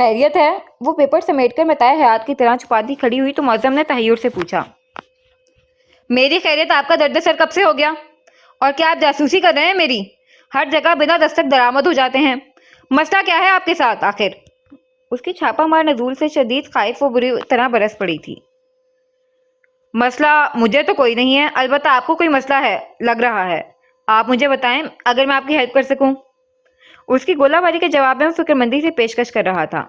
خیریت ہے؟ وہ پیپر سمیٹ کر متاع حیات کی طرح چھپا دی کھڑی ہوئی تو معظم نے تحیر سے پوچھا، میری خیریت آپ کا درد سر کب سے ہو گیا؟ اور کیا آپ جاسوسی کر رہے ہیں میری؟ ہر جگہ بنا دستک درآمد ہو جاتے ہیں۔ مسئلہ کیا ہے آپ کے ساتھ آخر؟ اس کی چھاپا مار نزول سے شدید خائف و بری طرح برس پڑی تھی۔ مسئلہ مجھے تو کوئی نہیں ہے، البتہ آپ کو کوئی مسئلہ ہے لگ رہا ہے۔ آپ مجھے بتائیں اگر میں آپ کی ہیلپ کر سکوں۔ اس کی گولہ باری کے جواب میں وہ فکرمندی سے پیشکش کر رہا تھا۔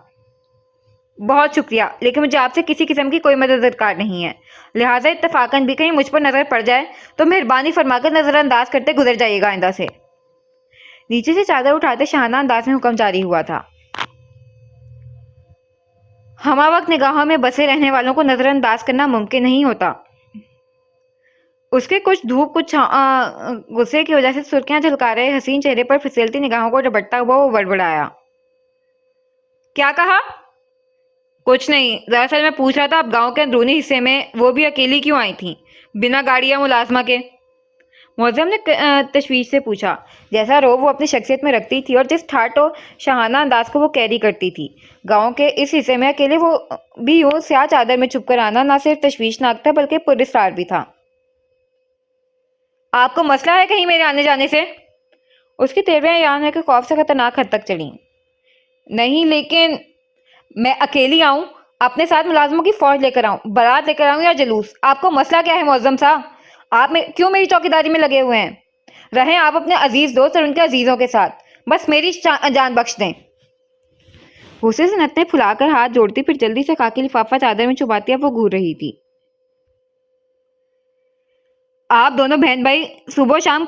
بہت شکریہ، لیکن مجھے آپ سے کسی قسم کی کوئی مدد درکار نہیں ہے، لہٰذا اتفاقاً بھی کہیں مجھ پر نظر پڑ جائے تو مہربانی فرما کر نظر انداز کرتے گزر جائیے گا آئندہ سے۔ نیچے سے چادر اٹھاتے شاہانہ انداز میں حکم جاری ہوا تھا۔ ہمہ وقت نگاہوں میں بسے رہنے والوں کو نظر انداز کرنا ممکن نہیں ہوتا۔ اس کے کچھ دھوپ کچھ غصے کی وجہ سے سرخیاں جھلکا رہے حسین چہرے پر پھسلتی نگاہوں کو ربڑتا ہوا وہ بڑبڑایا، کیا کہا؟ کچھ نہیں، دراصل میں پوچھ رہا تھا آپ گاؤں کے اندرونی حصے میں وہ بھی اکیلی کیوں آئی تھیں بنا گاڑی یا ملازمہ کے؟ معظم نے تشویش سے پوچھا، جیسا رو وہ اپنی شخصیت میں رکھتی تھی اور جس ٹھاٹ و شاہانہ انداز کو وہ کیری کرتی تھی۔ گاؤں کے اس حصے میں اکیلے وہ بھی یوں سیاہ چادر میں چھپ کر آنا نہ صرف تشویشناک تھا بلکہ پراسرار بھی تھا۔ آپ کو مسئلہ ہے کہیں میرے آنے جانے سے؟ اس کی تیوریاں یان ہے کہ خوف سے خطرناک حد تک چڑھیں۔ نہیں، لیکن میں اکیلی آؤں، اپنے ساتھ ملازموں کی فوج لے کر آؤں، بارات لے کر آؤں یا جلوس، آپ کو مسئلہ کیا ہے معظم صاحب؟ آپ کیوں میری چوکیداری میں لگے ہوئے ہیں؟ رہیں آپ اپنے عزیز دوست اور ان کے عزیزوں کے ساتھ، بس میری جان بخش دیں۔ غصے سے نتنے پھلا کر ہاتھ جوڑتی پھر جلدی سے خاکی لفافہ چادر میں چھپاتی اب وہ گھور رہی تھی۔ آپ دونوں بہن بھائی صبح و شام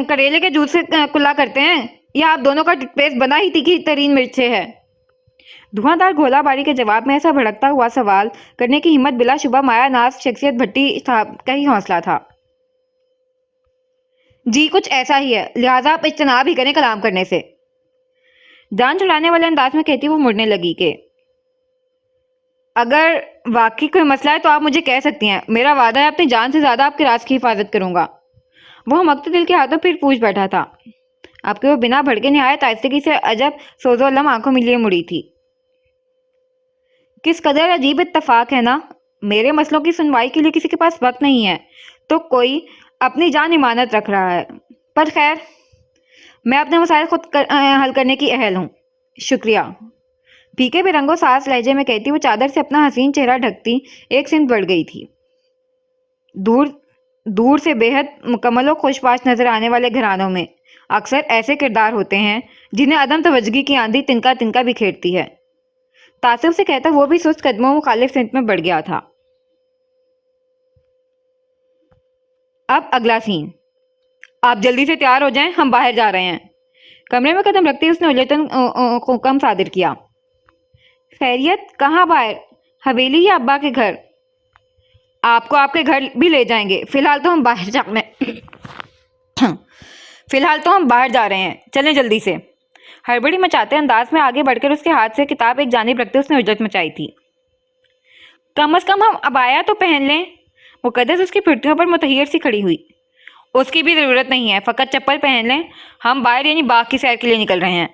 کریلے کے جوس سے کلا کرتے ہیں یا آپ دونوں کا ٹوتھ پیسٹ بنا ہی تیکھی ترین مرچیں ہے؟ دھواں دار گولہ باری کے جواب میں ایسا بھڑکتا ہوا سوال کرنے کی ہمت بلا شبہ مایا ناز شخصیت بھٹی صاحب کا ہی حوصلہ تھا۔ جی کچھ ایسا ہی ہے، لہٰذا آپ اجتناب ہی کریں کلام کرنے سے۔ جان چھڑانے والے انداز میں کہتی وہ مڑنے لگی کہ اگر واقعی کوئی مسئلہ ہے تو آپ مجھے کہہ سکتی ہیں، میرا وعدہ ہے اپنی جان سے زیادہ آپ کے راز کی حفاظت کروں گا۔ وہ مکتے دل کے ہاتھوں پھر پوچھ بیٹھا تھا۔ آپ کے وہ بنا بھڑکے نہایت آہستگی سے عجب سوز و علم آنکھوں میں لیے مڑی تھی۔ کس قدر عجیب اتفاق ہے نا، میرے مسئلوں کی سنوائی کے لیے کسی کے پاس وقت نہیں ہے تو کوئی اپنی جان امانت رکھ رہا ہے، پر خیر میں اپنے مسائل خود حل کرنے کی اہل ہوں، شکریہ۔ پھیکے بے رنگ و ساز لہجے میں کہتی وہ چادر سے اپنا حسین چہرہ ڈھکتی ایک سمت بڑھ گئی تھی۔ دور سے بے حد مکمل و خوشباش نظر آنے والے گھرانوں میں اکثر ایسے کردار ہوتے ہیں جنہیں عدم توجہی کی آندھی تنکا تنکا بکھیرتی ہے۔ تعصب سے کہتا وہ بھی سست قدموں مخالف سمت میں بڑھ گیا تھا۔ اب اگلا سین، آپ جلدی سے تیار ہو جائیں، ہم باہر جا رہے ہیں۔ کمرے میں قدم رکھتے اس نے الجھن حکم صادر کیا۔ خیریت؟ کہاں باہر؟ حویلی یا ابا کے گھر؟ آپ کو آپ کے گھر بھی لے جائیں گے، فی الحال تو ہم باہر جا رہے ہیں، چلیں جلدی سے۔ ہڑبڑی مچاتے انداز میں آگے بڑھ کر اس کے ہاتھ سے کتاب ایک جانب رکھتے اس نے اجرت مچائی تھی۔ کم از کم ہم عبایا تو پہن لیں۔ مقدس اس کی پھرتیوں پر متحیر سی کھڑی ہوئی۔ اس کی بھی ضرورت نہیں ہے، فقط چپل پہن لیں، ہم باہر یعنی باغ کی سیر کے لیے نکل رہے ہیں،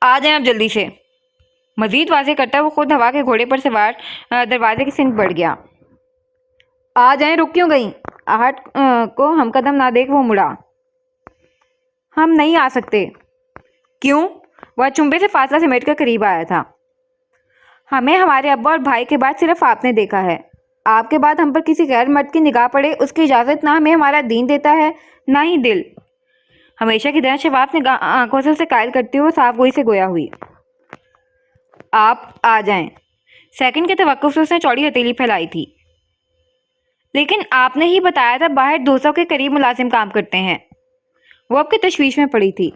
آ جائیں اب جلدی سے۔ مزید واضح کرتا وہ خود ہوا کے گھوڑے پر سوار دروازے کی سمت بڑھ گیا۔ آ جائیں، رک کیوں گئیں؟ آہٹ کو ہم قدم نہ دیکھ وہ مڑا۔ ہم نہیں آ سکتے۔ کیوں؟ وہ چنبے سے فاصلہ سمیٹ کر قریب آیا تھا۔ ہمیں ہمارے ابا اور بھائی کے بعد صرف آپ نے دیکھا ہے، آپ کے بعد ہم پر کسی غیر مرد کی نگاہ پڑے اس کی اجازت نہ ہمیں ہمارا دین دیتا ہے نہ ہی دل۔ ہمیشہ کی طرح شفاف آنکھوں سے اسے قائل کرتی ہوئے صاف گوئی سے گویا ہوئی۔ آپ آ جائیں۔ سیکنڈ کے توقف سے اس نے چوڑی ہتھیلی پھیلائی تھی۔ لیکن آپ نے ہی بتایا تھا باہر 200 کے قریب ملازم کام کرتے ہیں۔ وہ اب کی تشویش میں پڑی تھی۔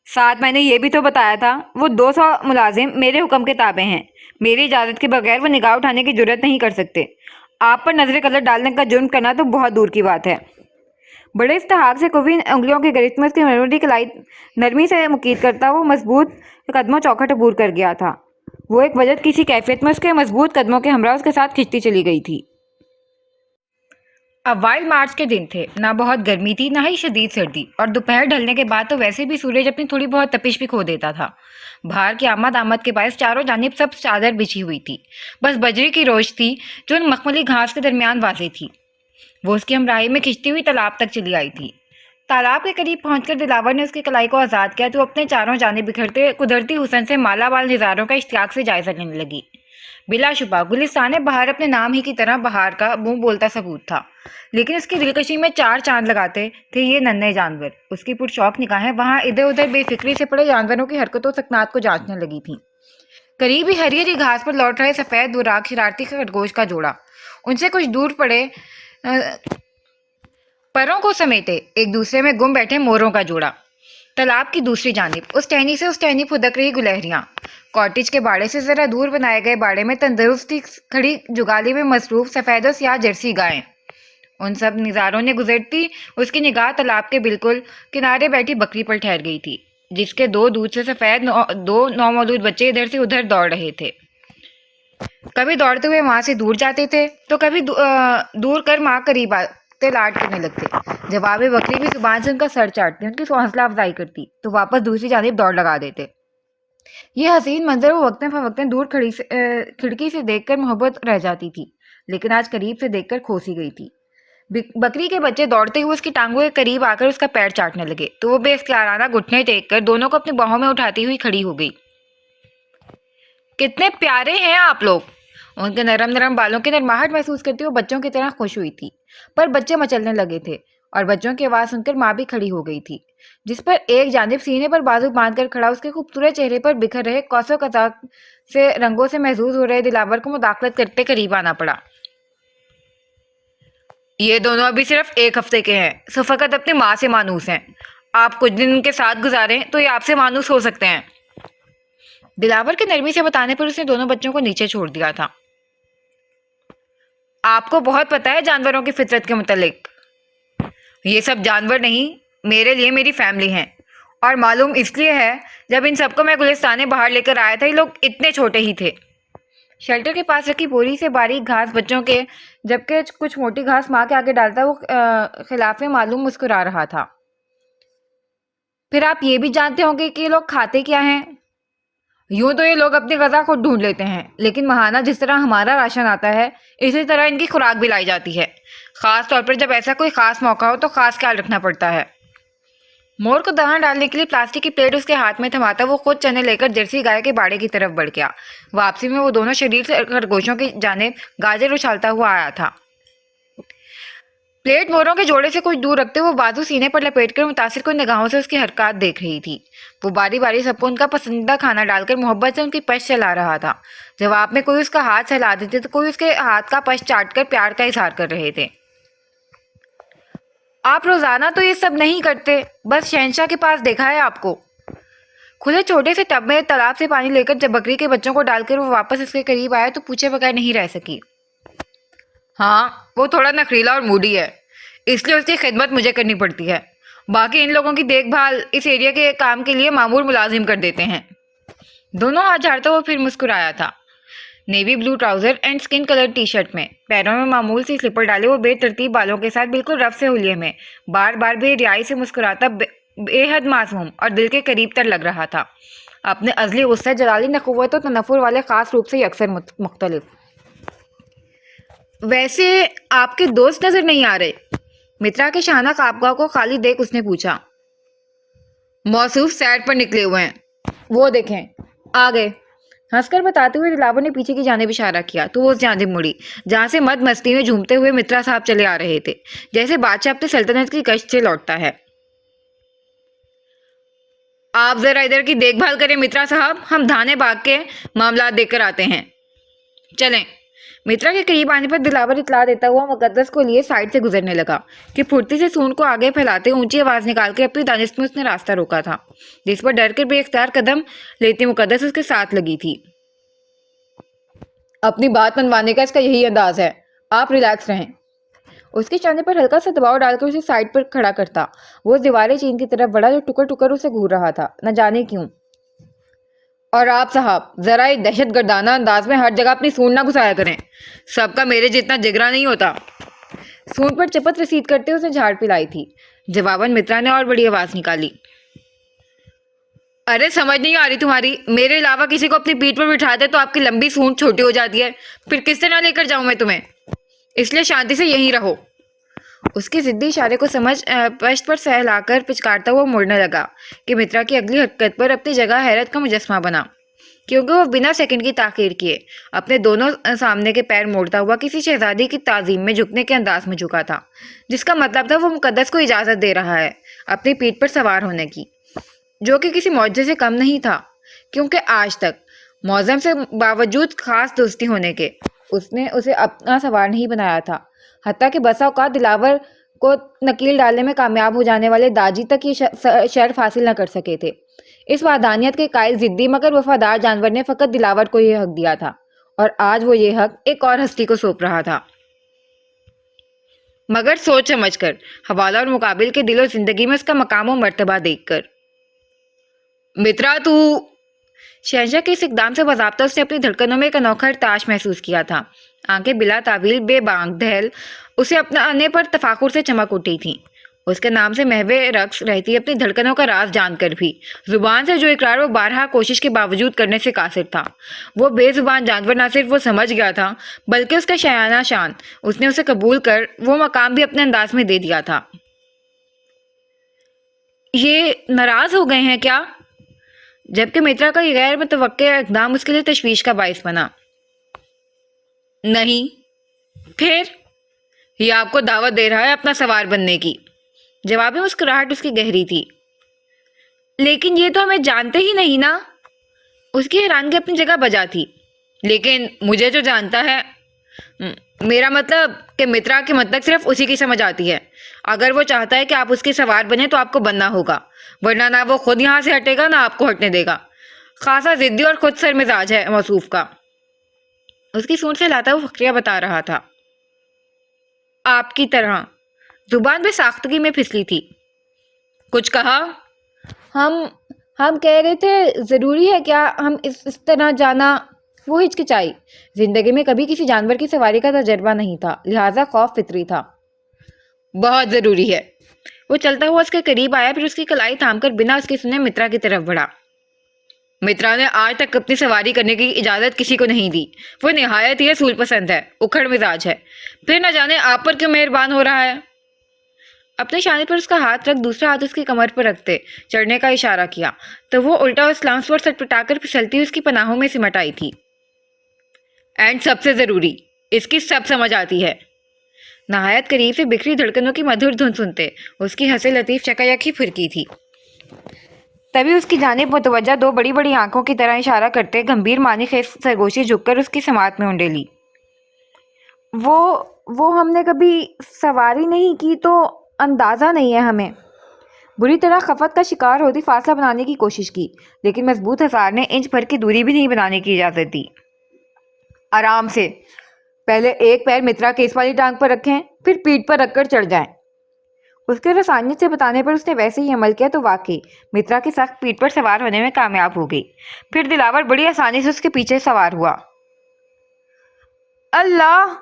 ساتھ میں نے یہ بھی تو بتایا تھا وہ 200 ملازم میرے حکم کے تابع ہیں، میری اجازت کے بغیر وہ نگاہ اٹھانے کی جرات نہیں کر سکتے۔ آپ پر نظر قدر ڈالنے کا جرم کرنا تو بہت دور کی بات ہے۔ بڑے استحقاق سے قوی انگلیوں کی گرفت میں اس کی مرمری کلائی نرمی سے مکید کرتا وہ مضبوط قدموں چوکھٹ عبور کر گیا تھا۔ وہ ایک وجد کی سی کیفیت میں اس کے مضبوط قدموں کے ہمراہ اس کے ساتھ کھنچتی چلی گئی تھی۔ अब वाइल्ड मार्च के दिन थे। ना बहुत गर्मी थी, ना ही शदीद सर्दी, और दोपहर ढलने के बाद तो वैसे भी सूरज अपनी थोड़ी बहुत तपिश भी खो देता था। बाहर की आमद के बायस चारों जानिब सब चादर बिछी हुई थी। बस बजरी की रोश थी जो उन मखमली घास के दरमियान वाज़ेह थी। वो उसकी हमराही में खिंचती हुई तालाब तक चली आई थी। तालाब के करीब पहुंचकर दिलावर ने उसकी कलाई को आज़ाद किया तो अपने चारों जानिब बिखरते कुदरती हुस्न से मालामाल नज़ारों का इश्तियाक से जायज़ा लेने लगी। बिलाशुबा गुलिस्तान बहार अपने नाम ही की तरह बहार का मुंह बोलता सबूत था, लेकिन उसकी दिलकशी में चार चांद लगाते थे ये नन्हे जानवर। उसकी पुरशौक निगाहें वहां इधर उधर बेफिक्री से पड़े जानवरों की हरकतों सकनात को जांचने लगी थी। करीब ही हरी हरी घास पर लौट रहे सफ़ेद बुराक शरारती खरगोश का जोड़ा, उनसे कुछ दूर पड़े परों को समेटे एक दूसरे में गुम बैठे मोरों का जोड़ा। तालाब की दूसरी जानिब उस टहनी से उस टहनी फुदक रही गुलहरियां। कॉटेज के बाड़े से जरा दूर बनाए गए बाड़े में तंदुरुस्ती खड़ी जुगाली में मसरूफ सफ़ेद और स्याह जर्सी गायें। उन सब नज़ारों ने गुजरती उसकी निगाह तालाब के बिल्कुल किनारे बैठी बकरी पर ठहर गई थी, जिसके दो दूध से सफ़ेद दो नौमौलूद बच्चे इधर से उधर दौड़ रहे थे। कभी दौड़ते हुए माँ से दूर जाते थे तो कभी दूर कर माँ करीब आते लाड करने लगते। जवाब बकरी भी जुबान से उनका सर चाटती, उनकी हौसला अफजाई करती तो वापस दूसरी जानिब दौड़ लगा देते। ये हसीन मंजर वो वक्तन फवक्तन दूर खिड़की से देखकर मोहब्बत रह जाती थी, लेकिन आज करीब से देखकर खोसी गई थी। बकरी के बच्चे दौड़ते हुए उसकी टांगों के करीब आकर उसका पैर चाटने लगे तो वो बेख्तियाराना घुटने टेक कर दोनों को अपनी बाहों में उठाती हुई खड़ी हो गई। कितने प्यारे हैं आप लोग! उनके नरम नरम बालों की नरमाहट महसूस करती वो बच्चों की तरह खुश हुई थी। पर बच्चे मचलने लगे थे और बच्चों की आवाज़ सुनकर माँ भी खड़ी हो गई थी, जिस पर एक जानिब सीने पर बाजू बांधकर खड़ा उसके खूबसूरत चेहरे पर बिखर रहे कौसो कजाक से रंगों से महसूस हो रहे दिलावर को मुदाखलत करते करीब आना पड़ा। ये दोनों अभी सिर्फ एक हफ्ते के हैं, सो फकत अपनी माँ से मानूस हैं। आप कुछ दिन उनके साथ गुजारें तो ये आपसे मानूस हो सकते हैं। दिलावर के नरमी से बताने पर उसने दोनों बच्चों को नीचे छोड़ दिया था। आपको बहुत पता है जानवरों की फितरत के मुतालिक। ये सब जानवर नहीं, मेरे लिए मेरी फैमिली हैं, और मालूम इसलिए है जब इन सबको मैं गुलिस्तान बाहर लेकर आया था ये लोग इतने छोटे ही थे। शेल्टर के पास रखी बोरी से बारीक घास बच्चों के जबकि कुछ मोटी घास माँ के आगे डालता वो खिलाफे मालूम मुस्कुरा रहा था। फिर आप ये भी जानते होंगे कि ये लोग खाते क्या हैं? यूं तो ये लोग अपनी गज़ा खुद ढूंढ लेते हैं, लेकिन महाना जिस तरह हमारा राशन आता है इसी तरह इनकी खुराक भी लाई जाती है। ख़ास तौर पर जब ऐसा कोई ख़ास मौका हो तो ख़ास ख्याल रखना पड़ता है। मोर को दाना डालने के लिए प्लास्टिक की प्लेट उसके हाथ में थमाता वो खुद चने लेकर जर्सी गाय के बाड़े की तरफ बढ़ गया। वापसी में वो दोनों शरीर से खरगोशों की जानिब गाजर उछालता हुआ आया था। प्लेट मोरों के जोड़े से कुछ दूर रखते वो बाजू सीने पर लपेटकर मुतासिर को निगाहों से उसकी हरकत देख रही थी। वो बारी बारी सबको उनका पसंदीदा खाना डालकर मोहब्बत से उनकी पश चला रहा था। जवाब में कोई उसका हाथ सहला देते तो कोई उसके हाथ का पश चाटकर प्यार का इजहार कर रहे थे। आप रोजाना तो ये सब नहीं करते, बस शहंशाह के पास देखा है आपको। खुले छोटे से टब में तालाब से पानी लेकर जब बकरी के बच्चों को डालकर वो वापस इसके करीब आया तो पूछे बगैर नहीं रह सकी। हाँ, वो थोड़ा नखरीला और मूडी है, इसलिए उसकी खिदमत मुझे करनी पड़ती है। बाकी इन लोगों की देखभाल इस एरिया के काम के लिए मामूर मुलाजिम कर देते हैं। दोनों हाथ झाड़ता वो फिर मुस्कुराया था। Navy blue trouser and skin colour T shirt में, पैरों में मामूल सी स्लीपर डाले वो बेतरतीब बालों के साथ बिल्कुल रफ से हुलिये में बार बार बेरियाई से मुस्कुराता बेहद मासूम और दिल के करीब तर लग रहा था। अपने अजली गुस्से जलाली नखुवत और तनफुर वाले ख़ास रूप से अक्सर मुख्तलिफ। वैसे आपके दोस्त नज़र नहीं आ रहे? मित्रा के शाना खाबगाह को खाली देख उसने पूछा। मौसूफ सैर पर निकले हुए हैं, वो देखें आ गए। हंसकर बताते हुए दिलावर ने पीछे की जानिब इशारा किया तो वो उस जानिब मुड़ी जहाँ से मद मस्ती में झूमते हुए मित्रा साहब चले आ रहे थे, जैसे बादशाह अपनी सल्तनत की गश्त से लौटता है। आप जरा इधर की देखभाल करें मित्रा साहब, हम धाने बाग के मामला देखकर आते हैं, चलें। मित्रा के करीब आने पर दिलावर इतला देता हुआ मुकद्दस को लिए साइड से गुजरने लगा कि फुर्ती से सूंड को आगे फैलाते ऊंची आवाज़ निकाल के अपनी दानिश में उसने रास्ता रोका था, जिस पर डर कर बेख्तियार कदम लेती मुकद्दस उसके साथ लगी थी। अपनी बात मनवाने का इसका यही अंदाज है, आप रिलैक्स रहें। उसके चांदे पर हल्का सा दबाव डालकर उसे साइड पर खड़ा करता वो दीवारें चीन की तरफ बढ़ा जो टुकर टुकर उसे घूर रहा था, न जाने क्यों। और आप साहब जरा एक दहशत गर्दाना अंदाज में हर जगह अपनी सूंड ना घुसाया करें, सबका मेरे जितना जिगरा नहीं होता। सूंड पर चपत रसीद करते उसने झाड़ पिलाई थी। जवाबन मित्रा ने और बड़ी आवाज निकाली, अरे समझ नहीं आ रही तुम्हारी, मेरे अलावा किसी को अपनी पीठ पर बिठा दे तो आपकी लंबी सूंड छोटी हो जाती है, फिर किस तरह लेकर जाऊं मैं तुम्हें, इसलिए शांति से यहीं रहो। उसके जिद्दी इशारे को समझ पश्त पर सहलाकर पिचकारता हुआ मुड़ने लगा कि मित्रा की अगली हरकत पर अपनी जगह हैरत का मुजस्मा बना, क्योंकि वो बिना सेकंड की ताखीर किए अपने दोनों सामने के पैर मोड़ता हुआ किसी शहजादी की ताजीम में झुकने के अंदाज में झुका था, जिसका मतलब था वो मुकद्दस को इजाज़त दे रहा है अपनी पीठ पर सवार होने की, जो कि किसी मौजे से कम नहीं था, क्योंकि आज तक मौज़म से बावजूद खास दोस्ती होने के उसने उसे अपना सवार नहीं बनाया था। हत्ता कि बसा औकात दिलावर को नकील डालने में कामयाब हो जाने वाले दाजी तक ये शर्फ हासिल न कर सके थे। इस वादानियत के कायल जिद्दी मगर वफादार जानवर ने फ़कत दिलावर को ये हक दिया था, और आज वो ये हक एक और हस्ती को सौंप रहा था, मगर सोच समझ कर, हवाला और मुकाबिल के दिलो जिंदगी में उसका मकाम और मर्तबा देखकर। मित्रा तू, शहंशाह के इस इकदाम से बाज़ाब्ता उसने अपनी धड़कनों में एक अनोखा ताश महसूस किया था। आंखें बिला तावील बेबांग दहल उसे अपना आने पर तफाकुर से चमक उठी थीं। उसके नाम से महवे रक्स रहती अपनी धड़कनों का राज जानकर भी जुबान से जो इकरार वो बारहा कोशिश के बावजूद करने से कासिर था। वो बेजुबान जानवर न सिर्फ वो समझ गया था, बल्कि उसका शायाना शान उसने उसे कबूल कर वो मकाम भी अपने अंदाज में दे दिया था। ये नाराज हो गए हैं क्या? जबकि मित्रा का ये गैर मुतवक्के इक़दाम उसके लिए तशवीश का बाइस बना। नहीं, फिर ये आपको दावत दे रहा है अपना सवार बनने की। जवाबी मुस्कुराहट उसकी गहरी थी। लेकिन ये तो हमें जानते ही नहीं ना। उसकी हैरानगी अपनी जगह बजा थी। लेकिन मुझे जो जानता है, मेरा मतलब कि मित्रा के मतलब सिर्फ उसी की समझ आती है। अगर वो चाहता है कि आप उसके सवार बने तो आपको बनना होगा, वरना ना वो खुद यहाँ से हटेगा ना आपको हटने देगा। खासा जिद्दी और खुद सर मिजाज है मौसूफ का। उसकी सूंड से लाता वो फक्रिया बता रहा था। आपकी तरह जुबान पे साख्तगी में फिसली थी। कुछ कहा? हम कह रहे थे ज़रूरी है क्या हम इस तरह जाना? वो हिचकिचाई। जिंदगी में कभी किसी जानवर की सवारी का तजर्बा नहीं था, लिहाजा खौफ फितरी था। बहुत ज़रूरी है। वो चलता हुआ उसके करीब आया, फिर उसकी कलाई थामकर बिना उसके सुने मित्रा की तरफ बढ़ा। मित्रा ने आज तक अपनी सवारी करने की इजाज़त किसी को नहीं दी। वो निहायत ही असूल पसंद है, उखड़ मिजाज है, फिर न जाने आप पर क्यों मेहरबान हो रहा है। अपने शाने पर उसका हाथ रख दूसरा हाथ उसकी कमर पर रखते चढ़ने का इशारा किया, तो वो उल्टा उस लांस पर सटपटाकर फिसलती उसकी पनाहों में सिमट आई थी। एंड सबसे ज़रूरी, इसकी सब समझ आती है। नहायत करीब से बिखरी धड़कनों की मधुर धुन सुनते उसकी हंसे लतीफ़ चकायकी फिरकी थी। तभी उसकी जानिब मुतवज्जा दो बड़ी बड़ी आंखों की तरह इशारा करते गंभीर मानी खेस सरगोशी झुककर उसकी समात में उंडेली। वो हमने कभी सवारी नहीं की तो अंदाज़ा नहीं है हमें। बुरी तरह खफत का शिकार होती फासला बनाने की कोशिश की, लेकिन मजबूत हसार ने इंच भर की दूरी भी नहीं बनाने की इजाज़त दी। आराम से, पहले एक पैर मित्रा के इस वाली टांग पर रखें, फिर पीठ पर रखकर चढ़ जाएं। उसके रसानियत से बताने पर उसने वैसे ही अमल किया तो वाकई मित्रा की सख्त पीठ पर सवार होने में कामयाब हो गई। फिर दिलावर बड़ी आसानी से उसके पीछे सवार हुआ। अल्लाह!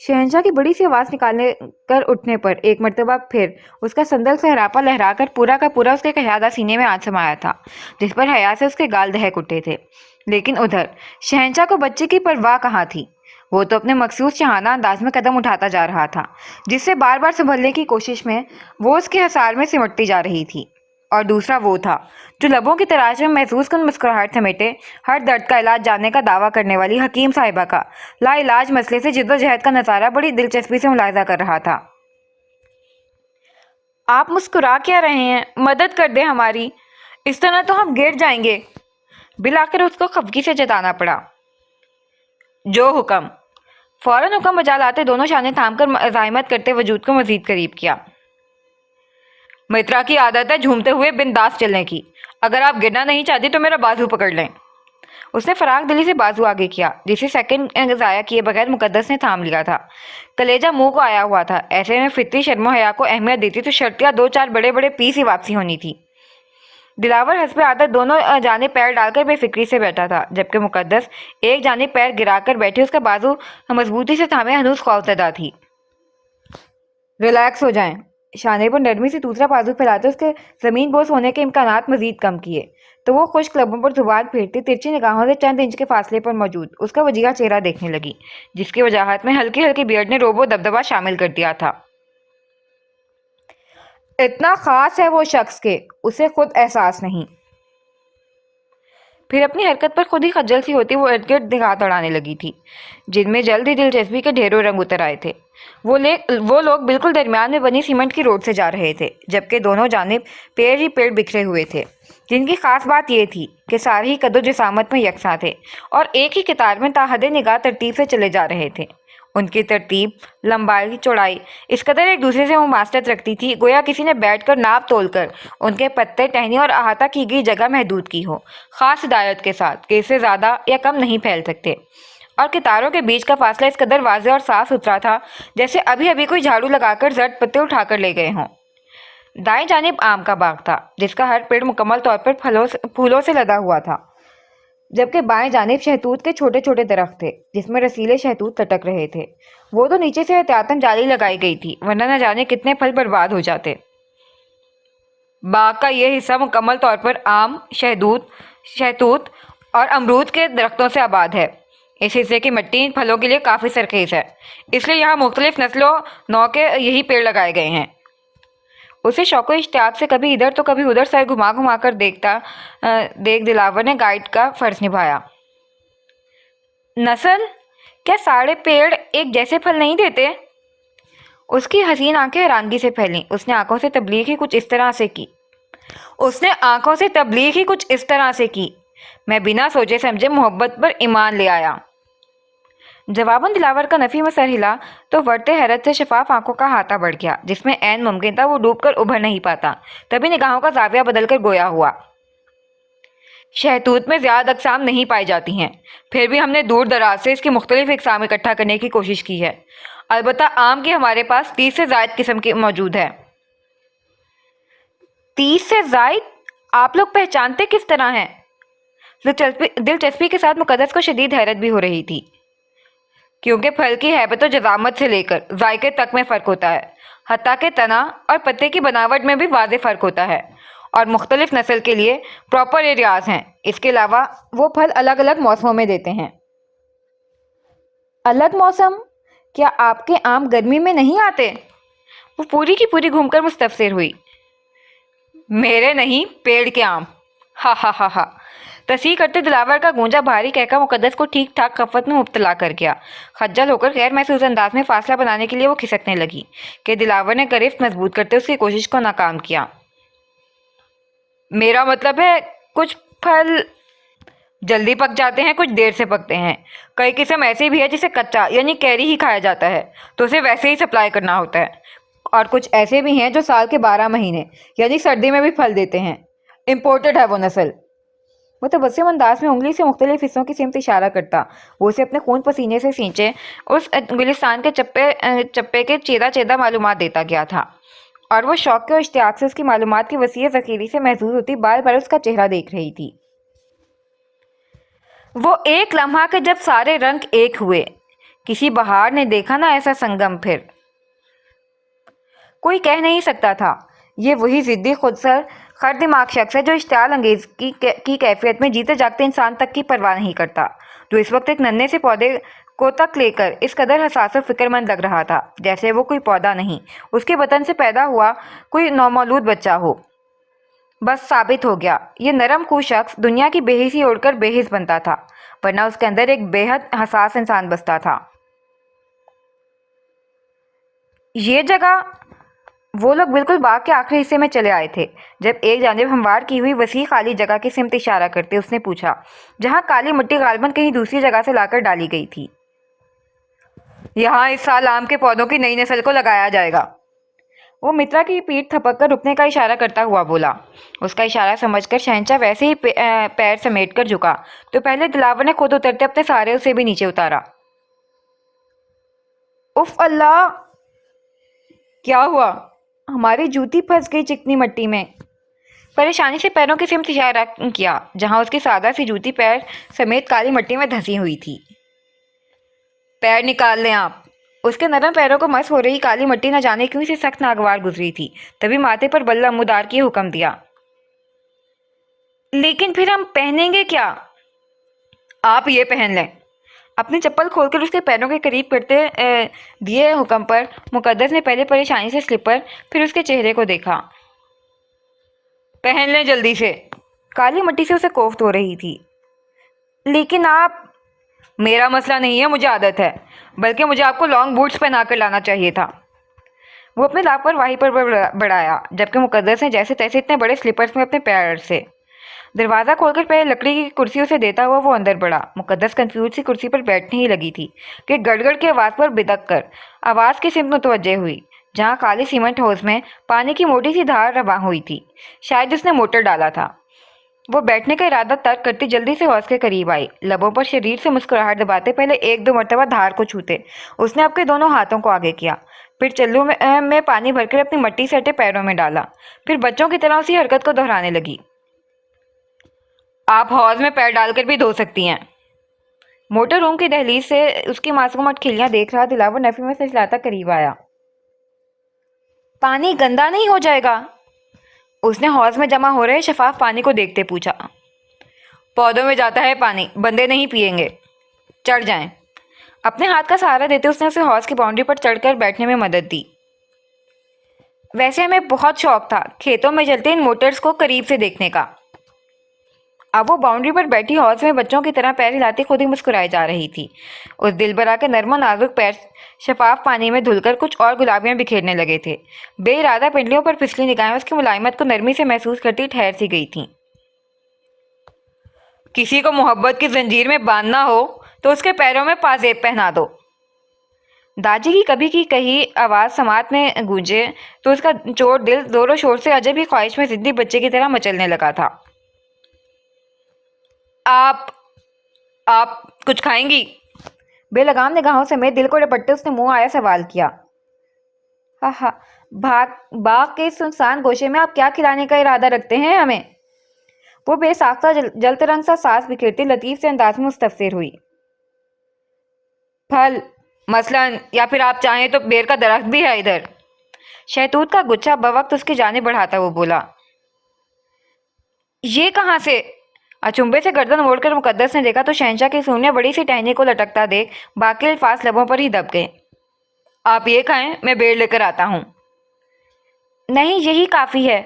शहंशाह की बड़ी सी आवाज़ निकालने कर उठने पर एक मर्तबा फिर उसका संदल सहरापा लहराकर पूरा का पूरा उसके कशादा सीने में आज समाया था, जिस पर हया से उसके गाल दहक उठे थे। लेकिन उधर शहंशाह को बच्चे की परवाह कहाँ थी। वो तो अपने मखसूस शहाना अंदाज में कदम उठाता जा रहा था, जिससे बार बार संभलने की कोशिश में वो उसके हसार में सिमटती जा रही थी। और दूसरा वो था जो लबों की तराश में महसूस कन मुस्कुराहट समेटे हर दर्द का इलाज जानने का दावा करने वाली हकीम साहिबा का लाइलाज मसले से जिद्दोजहद का नज़ारा बड़ी दिलचस्पी से मुलाहिजा कर रहा था। आप मुस्कुरा क्या रहे हैं? मदद कर दे हमारी, इस तरह तो हम गिर जाएंगे। बिल आकर उसको खफगी से जताना पड़ा। जो हुक्म। फौरन हुक्म बजा लाते दोनों शाने थामकर मज़ाहिमत करते वजूद को मज़ीद करीब किया। मित्रा की आदत है झूमते हुए बिंदास चलने की। अगर आप गिरना नहीं चाहती तो मेरा बाजू पकड़ लें। उसने फराग दिली से बाजू आगे किया, जिसे सेकंड ज़ाया किए बगैर मुकद्दस ने थाम लिया था। कलेजा मुंह को आया हुआ था। ऐसे में फितरी शर्मो हया को अहमियत देती तो शर्तिया दो चार बड़े बड़े पीस ही वापसी होनी थी। दिलावर हस्बे आदत दोनों जानिब पैर डालकर बेफिक्री से बैठा था, जबकि मुकद्दस एक जानिब पैर गिराकर बैठी उसका बाजू मजबूती से थामे हनूज खौफजदा थी। रिलैक्स हो जाएं। शाने पर नरमी से दूसरा बाजू फैलाते उसके ज़मीन बोस होने के इम्कानात मजीद कम किए। तो वो खुश्क लबों पर जुबान फेरती तिरछी निगाहों से चंद इंच के फासले पर मौजूद उसका वजीहा चेहरा देखने लगी, जिसकी वजाहत में हल्की हल्की बियर्ड ने रोबो दबदबा शामिल कर दिया था। इतना खास है वो शख्स के उसे खुद एहसास नहीं। फिर अपनी हरकत पर खुद ही खज्जल सी होती वो इर्द गिर्द निगाह दौड़ाने लगी थी, जिनमें जल्द ही दिलचस्पी के ढेरों रंग उतर आए थे। वो लोग बिल्कुल दरमियान में बनी सीमेंट की रोड से जा रहे थे, जबकि दोनों जानिब पेड़ ही पेड़ बिखरे हुए थे, जिनकी खास बात ये थी कि सारे ही कदो जिसामत में यकसा थे और एक ही कतार में ताहदे निगाह तरतीब से चले जा रहे थे। उनकी तरतीब, लंबाई, चौड़ाई इस कदर एक दूसरे से मुमासलत रखती थी, गोया किसी ने बैठकर नाप तोल कर उनके पत्ते, टहनी और अहाता की गई जगह महदूद की हो, ख़ास हिदायत के साथ कि इससे ज़्यादा या कम नहीं फैल सकते। और कितारों के बीच का फासला इस कदर वाज़ेह और साफ सुथरा था जैसे अभी अभी कोई झाड़ू लगाकर जर्द पत्ते उठाकर ले गए हों। दाएं जानिब आम का बाग था, जिसका हर पेड़ मुकम्मल तौर पर फूलों से लदा हुआ था, जबकि बाएं जानिब शहतूत के छोटे छोटे दरख्त थे, जिसमें रसीले शहतूत लटक रहे थे। वो तो नीचे से एहतियातन जाली लगाई गई थी, वरना न जाने कितने फल बर्बाद हो जाते। बाग का यह हिस्सा मुकम्मल तौर पर आम, शहतूत और अमरूद के दरख्तों से आबाद है। इस हिस्से की मिट्टी इन फलों के लिए काफ़ी सरखेज़ है, इसलिए यहाँ मुख्तलिफ नस्लों नौ के यही पेड़ लगाए गए हैं। उसे शौक़ इश्तियाक से कभी इधर तो कभी उधर सर घुमा घुमा कर देख दिलावर ने गाइड का फ़र्ज निभाया। नस्ल? क्या सारे पेड़ एक जैसे फल नहीं देते? उसकी हसीन आंखें हैरानगी से फैलीं। उसने आंखों से तबलीग ही कुछ इस तरह से की। मैं बिना सोचे समझे मोहब्बत पर ईमान ले आया। जवाबन दिलावर का नफ़ी में सर हिला तो बढ़ते हैरत से शफाफ आंखों का हाथा बढ़ गया, जिसमें ऐन मुमकिन था वो डूबकर उभर नहीं पाता। तभी निगाहों का जाविया बदलकर गोया हुआ। शहतूत में ज़्यादा अक़साम नहीं पाई जाती हैं, फिर भी हमने दूर दराज से इसकी मुख्तलिफ अक़साम इकट्ठा करने की कोशिश की है। अलबत्ता आम की हमारे पास 30 से ज़ायद किस्म की मौजूद है। 30 से ज़ायद? आप लोग पहचानते किस तरह हैं? दिलचस्पी के साथ मुक़द्दस को शदीद हैरत भी हो रही थी, क्योंकि फल की हैबत और जज़ामत से लेकर जायके तक में फ़र्क होता है। हत्ता के तना और पत्ते की बनावट में भी वाज़ेह फ़र्क होता है और मुख्तलिफ नस्ल के लिए प्रॉपर एरियाज़ हैं। इसके अलावा वो फल अलग अलग मौसमों में देते हैं। अलग मौसम? क्या आपके आम गर्मी में नहीं आते? वो पूरी की पूरी घूमकर मुस्तफसिर हुई। मेरे नहीं, पेड़ के आम। हा हा हा हा। तस्वीर करते दिलावर का गूंजा भारी कहका मुक़द्दस को ठीक ठाक खफत में मुब्तला कर गया। खज्जल होकर गैर महसूस अंदाज में फासला बनाने के लिए वो खिसकने लगी कि दिलावर ने गिरफ्त मजबूत करते उसकी कोशिश को नाकाम किया। मेरा मतलब है, कुछ फल जल्दी पक जाते हैं, कुछ देर से पकते हैं। कई किस्म ऐसे भी है जिसे कच्चा यानी कैरी ही खाया जाता है, तो उसे वैसे ही सप्लाई करना होता है। और कुछ ऐसे भी हैं जो साल के 12 महीने यानी सर्दी में भी फल देते हैं। इम्पोर्टेड है वो नस्ल। वो तबस्सुम अंदाज में उंगली से मुख्तलिफ हिस्सों की सिमत इशारा करता। वो उसे अपने खून पसीने से सींचे उस गुलिस्तान के चप्पे के चेदा मालूमात देता गया था, और वो शौक़ के इश्तियाक से उसकी मालूमात की वसीअ ज़ख़ीरे से महसूस होती बार बार उसका चेहरा देख रही थी। वो एक लम्हा के जब सारे रंग एक हुए, किसी बहार ने देखा ना ऐसा संगम। फिर कोई कह नहीं सकता था। ये वही ज़िद्दी खुदसर खर दिमाग शख्स है जो इश्तियाल अंगेज़ की कैफियत में जीते जागते इंसान तक की परवाह नहीं करता, जो इस वक्त एक नन्हे से पौधे को तक लेकर इस कदर हसास और फिक्रमंद लग रहा था जैसे वो कोई पौधा नहीं, उसके बतन से पैदा हुआ कोई नौमौलूद बच्चा हो। बस साबित हो गया, ये नरम खूँ शख्स दुनिया की बेहिसी ओढ़कर बेहिस बनता था, वरना उसके अंदर एक बेहद हसास इंसान बसता था। ये जगह? वो लोग बिल्कुल बाग के आखिरी हिस्से में चले आए थे, जब एक जानिब हमवार की हुई वसी खाली जगह की सिमत इशारा करते उसने पूछा, जहाँ काली मिट्टी गालबन कहीं दूसरी जगह से लाकर डाली गई थी। यहाँ इस साल आम के पौधों की नई नस्ल को लगाया जाएगा। वो मित्रा की पीठ थपक कर रुकने का इशारा करता हुआ बोला। उसका इशारा समझकर शहंशाह वैसे ही पैर समेट कर झुका तो पहले दिलावर ने खुद उतरते अपने सारे उसे भी नीचे उतारा। उफ अल्लाह! क्या हुआ? हमारी जूती फंस गई चिकनी मिट्टी में। परेशानी से पैरों की सिमत इशारा किया, जहाँ उसकी सादा सी जूती पैर समेत काली मिट्टी में धंसी हुई थी। पैर निकाल लें आप। اس کے نرم پیروں کو مس ہو رہی کالی مٹی نہ جانے کیوں سے سخت ناگوار گزری تھی۔ تبھی ماتھے پر بلّا منہ ڈال کے حکم دیا، لیکن پھر ہم پہنیں گے کیا؟ آپ یہ پہن لیں۔ اپنی چپل کھول کر اس کے پیروں کے قریب کرتے دیے حکم پر مقدس نے پہلے پریشانی سے سلپر پھر اس کے چہرے کو دیکھا۔ پہن لیں جلدی سے۔ کالی مٹی سے اسے کوفت ہو رہی تھی۔ لیکن آپ… میرا مسئلہ نہیں ہے، مجھے عادت ہے، بلکہ مجھے آپ کو لانگ بوٹس پہنا کر لانا چاہیے تھا۔ وہ اپنے لاپرواہی پر بڑھایا، جبکہ مقدس نے جیسے تیسے اتنے بڑے سلیپرز میں اپنے پیر سے دروازہ کھول کر پہلے لکڑی کی کرسی اسے دیتا ہوا وہ اندر بڑھا۔ مقدس کنفیوز سی کرسی پر بیٹھنے ہی لگی تھی کہ گڑگڑ کی آواز پر بدک کر آواز کی سمت متوجہ ہوئی، جہاں خالی سیمنٹ ہاؤس میں پانی کی موٹی سی دھار رواں ہوئی تھی۔ شاید اس نے موٹر ڈالا تھا۔ وہ بیٹھنے کا ارادہ ترک کرتی جلدی سے حوض کے قریب آئی، لبوں پر شریر سے مسکراہٹ دباتے پہلے 1-2 مرتبہ دھار کو چھوتے اس نے اپنے دونوں ہاتھوں کو آگے کیا، پھر چلو میں پانی بھر کر اپنی مٹی سے ہٹے پیروں میں ڈالا، پھر بچوں کی طرح اسی حرکت کو دہرانے لگی۔ آپ حوض میں پیر ڈال کر بھی دھو سکتی ہیں۔ موٹر روم کی دہلیز سے اس کی معصوم اٹکھلیاں دیکھ رہا دلاور نفی میں سجلاتا قریب آیا۔ پانی گندا نہیں ہو جائے گا؟ اس نے حوض میں جمع ہو رہے شفاف پانی کو دیکھتے پوچھا۔ پودوں میں جاتا ہے پانی، بندے نہیں پئیں گے، چڑھ جائیں۔ اپنے ہاتھ کا سہارا دیتے اس نے اسے حوض کی باؤنڈری پر چڑھ کر بیٹھنے میں مدد دی۔ ویسے ہمیں بہت شوق تھا کھیتوں میں چلتے ان موٹرز کو قریب سے دیکھنے کا۔ اب وہ باؤنڈری پر بیٹھی حوض میں بچوں کی طرح پیر ہلاتی خود ہی مسکرائے جا رہی تھی۔ اس دلبرا کے نرم و نازک پیر شفاف پانی میں دھل کر کچھ اور گلابیاں بکھیرنے لگے تھے۔ بے ارادہ پنڈلیوں پر پھسلی نگاہیں اس کی ملائمت کو نرمی سے محسوس کرتی ٹھہر سی گئی تھیں۔ کسی کو محبت کی زنجیر میں باندھنا ہو تو اس کے پیروں میں پازیب پہنا دو۔ داجی کی کبھی کی کہی آواز سماعت میں گونجے تو اس کا چوٹ دل زور و شور سے عجب ہی خواہش میں زندی بچے کی طرح مچلنے لگا تھا۔ آپ کچھ کھائیں گی؟ بے لگام نگاہوں سمیت دل کو رپٹتے اس نے منہ آیا سوال کیا۔ باغ کے سنسان گوشے میں آپ کیا کھلانے کا ارادہ رکھتے ہیں ہمیں؟ وہ بے ساختہ جلت رنگ سا سانس بکھیرتی لطیف سے انداز میں مستفسر ہوئی۔ پھل مثلاً، یا پھر آپ چاہیں تو بیر کا درخت بھی ہے ادھر۔ شہتوت کا گچھا بوقت اس کی جانب بڑھاتا وہ بولا۔ یہ کہاں سے؟ اچنبے سے گردن موڑ کر مقدس نے دیکھا تو شہنشاہ کی سون میں بڑی سی ٹہنی کو لٹکتا دیکھ باقی الفاظ لبوں پر ہی دب گئے۔ آپ یہ کھائیں، میں بیڑ لے کر آتا ہوں۔ نہیں، یہی کافی ہے۔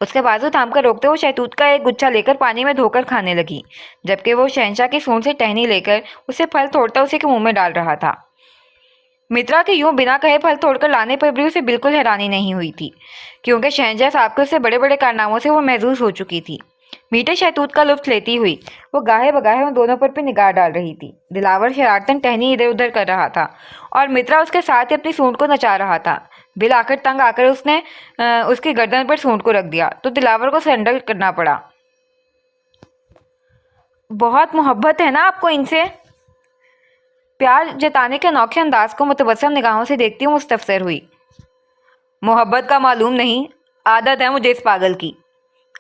اس کے بازو تھام کر روکتے وہ شہتوت کا ایک گچھا لے کر پانی میں دھو کر کھانے لگی، جبکہ وہ شہنشاہ کی سون سے ٹہنی لے کر اسے پھل توڑتا اسے کے منہ میں ڈال رہا تھا۔ مترا کے یوں بنا کہے پھل توڑ کر لانے پر بھی اسے بالکل حیرانی نہیں ہوئی تھی، کیونکہ شہنشاہ صاحب کے اس سے بڑے بڑے کارناموں سے وہ محظوظ ہو چکی تھی۔ میٹھے شہتوت کا لطف لیتی ہوئی وہ گاہے بگاہے ان دونوں پر بھی نگاہ ڈال رہی تھی۔ دلاور شرارتاً ٹہنی ادھر ادھر کر رہا تھا اور مترا اس کے ساتھ ہی اپنی سونڈ کو نچا رہا تھا۔ بالآخر تنگ آ کر اس نے اس کی گردن پر سونڈ کو رکھ دیا تو دلاور کو سرنڈر کرنا پڑا۔ بہت محبت ہے نا آپ کو ان سے؟ پیار جتانے کے انوکھے انداز کو متبسم نگاہوں سے دیکھتی ہوں مستفسر ہوئی۔ محبت کا معلوم نہیں، عادت ہے مجھے اس پاگل کی۔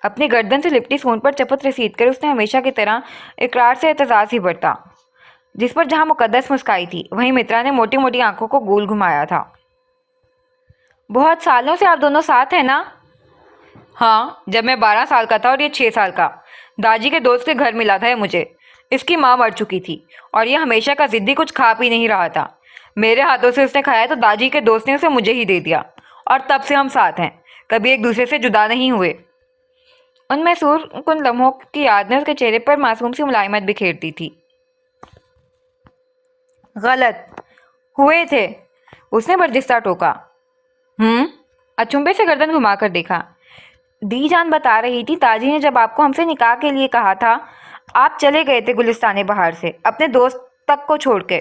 اپنی گردن سے لپٹی سونڈ پر چپت رسید کر اس نے ہمیشہ کی طرح اقرار سے اعتزاز ہی برتا، جس پر جہاں مقدس مسکائی تھی وہیں مترا نے موٹی موٹی آنکھوں کو گول گھمایا تھا۔ بہت سالوں سے آپ دونوں ساتھ ہیں نا؟ ہاں، جب میں 12 سال کا تھا اور یہ 6 سال کا۔ داجی کے دوست کے گھر ملا تھا یہ مجھے۔ اس کی ماں مر چکی تھی اور یہ ہمیشہ کا ضدی کچھ کھا پی نہیں رہا تھا۔ میرے ہاتھوں سے اس نے کھایا تو داجی کے دوست نے اسے مجھے ہی دے دیا اور تب سے ہم ساتھ ہیں، کبھی ایک دوسرے سے جدا نہیں ہوئے۔ ان محصور کن لمحوں کی یاد نے اس کے چہرے پر معصوم سی ملائمت بکھیرتی تھی۔ غلط ہوئے تھے، اس نے برجستہ ٹوکا۔ اچنبے سے گردن گھما کر دیکھا۔ دی جان بتا رہی تھی داجی نے جب آپ کو ہم سے نکاح کے لیے کہا تھا آپ چلے گئے تھے گلستان بہار سے اپنے دوست تک کو چھوڑ کے۔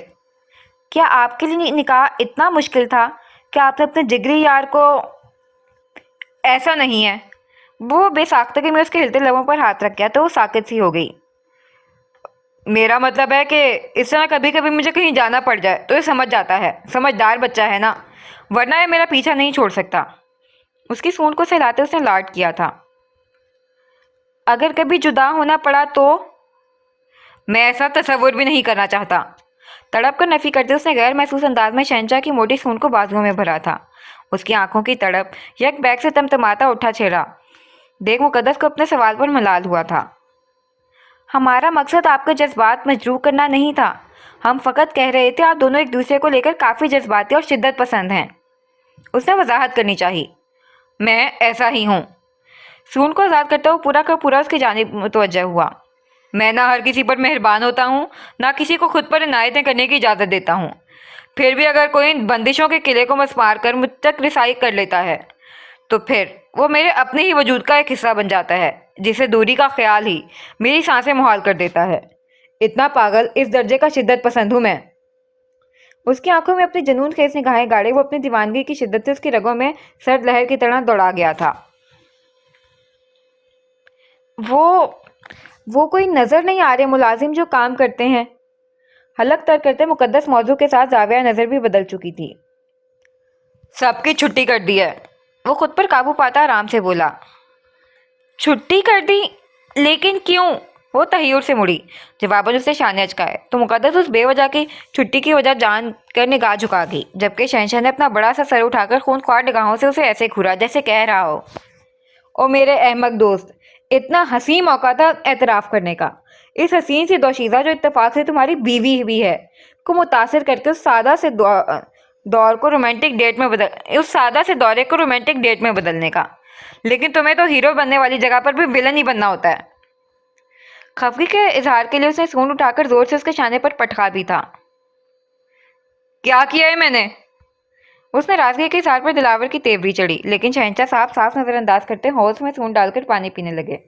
کیا آپ کے لیے نکاح اتنا مشکل تھا کہ آپ نے اپنے جگری یار کو… ایسا نہیں ہے۔ وہ بے ساختگی میں اس کے ہلتے لبوں پر ہاتھ رکھ گیا تو وہ ساکت سی ہو گئی۔ میرا مطلب ہے کہ اس طرح کبھی کبھی مجھے کہیں جانا پڑ جائے تو یہ سمجھ جاتا ہے، سمجھدار بچہ ہے نا، ورنہ یہ میرا پیچھا نہیں چھوڑ سکتا۔ اس کی سونڈ کو سہلاتے اس نے لاٹ کیا تھا۔ اگر کبھی جدا ہونا پڑا تو؟ میں ایسا تصور بھی نہیں کرنا چاہتا۔ तड़प कर नफी करते उसने गैर महसूस अंदाज में शहनशाह की मोटी सूंड को बाजुओं में भरा था। उसकी आंखों की तड़प यक बैग से तमतमाता उठा छेड़ा। देख, मुकद्दस को अपने सवाल पर मलाल हुआ था। हमारा मकसद आपके जज्बात मजरूह करना नहीं था। हम फ़कत कह रहे थे आप दोनों एक दूसरे को लेकर काफ़ी जज्बाती और शिद्दत पसंद हैं। उसने वजाहत करनी चाहिए। मैं ऐसा ही हूँ। सूंड को आज़ाद करता हुआ पूरा का पूरा उसकी जानिब मुतवज्जह हुआ। मैं ना हर किसी पर मेहरबान होता हूँ, ना किसी को खुद पर इनायतें करने की इजाज़त देता हूँ। फिर भी अगर कोई इन बंदिशों के किले को मसमार कर मुझ तक रिसाई कर लेता है तो फिर वो मेरे अपने ही वजूद का एक हिस्सा बन जाता है, जिसे दूरी का ख्याल ही मेरी सांसें मुहाल कर देता है। इतना पागल, इस दर्जे का शिद्दत पसंद हूँ मैं। उसकी आंखों में अपनी जुनून खेज निगाहें गाड़े वो अपनी दीवानगी की शिद्दत से उसकी रगों में सर्द लहर की तरह दौड़ा गया था। वो कोई नज़र नहीं आ रहे मुलाजिम जो काम करते हैं। हलक तर करते मुकद्दस मौजू के साथ जाविया नज़र भी बदल चुकी थी। सबकी छुट्टी कर दी है। वो खुद पर काबू पाता आराम से बोला। छुट्टी कर दी? लेकिन क्यों? वो तहय्युर से मुड़ी। जवाबन उसने शाने अचकाए तो मुकद्दस उस बेवजह की छुट्टी की वजह जान कर निगाह झुका गई, जबकि शहनशाह ने अपना बड़ा सा सर उठाकर खूंखार निगाहों से उसे ऐसे घूरा जैसे कह रहा हो, ओ मेरे अहमक दोस्त, इतना हसीन मौका था एतराफ़ करने का। इस हसीन सी दोशीज़ा जो इत्तेफाक से तुम्हारी बीवी भी है को मुतासिर करके उस सादा से दौरे को रोमांटिक डेट में बदलने का। लेकिन तुम्हें तो हीरो बनने वाली जगह पर भी विलन ही बनना होता है। खफगी के इजहार के लिए उसने सूंड उठाकर जोर से उसके शाने पर पटका भी था। क्या किया है मैंने? उसने राजगी के इजहार पर दिलावर की तेवरी चढ़ी, लेकिन शहनशाह साफ साफ नजरअंदाज करते हौज में सूंड डालकर पानी पीने लगे।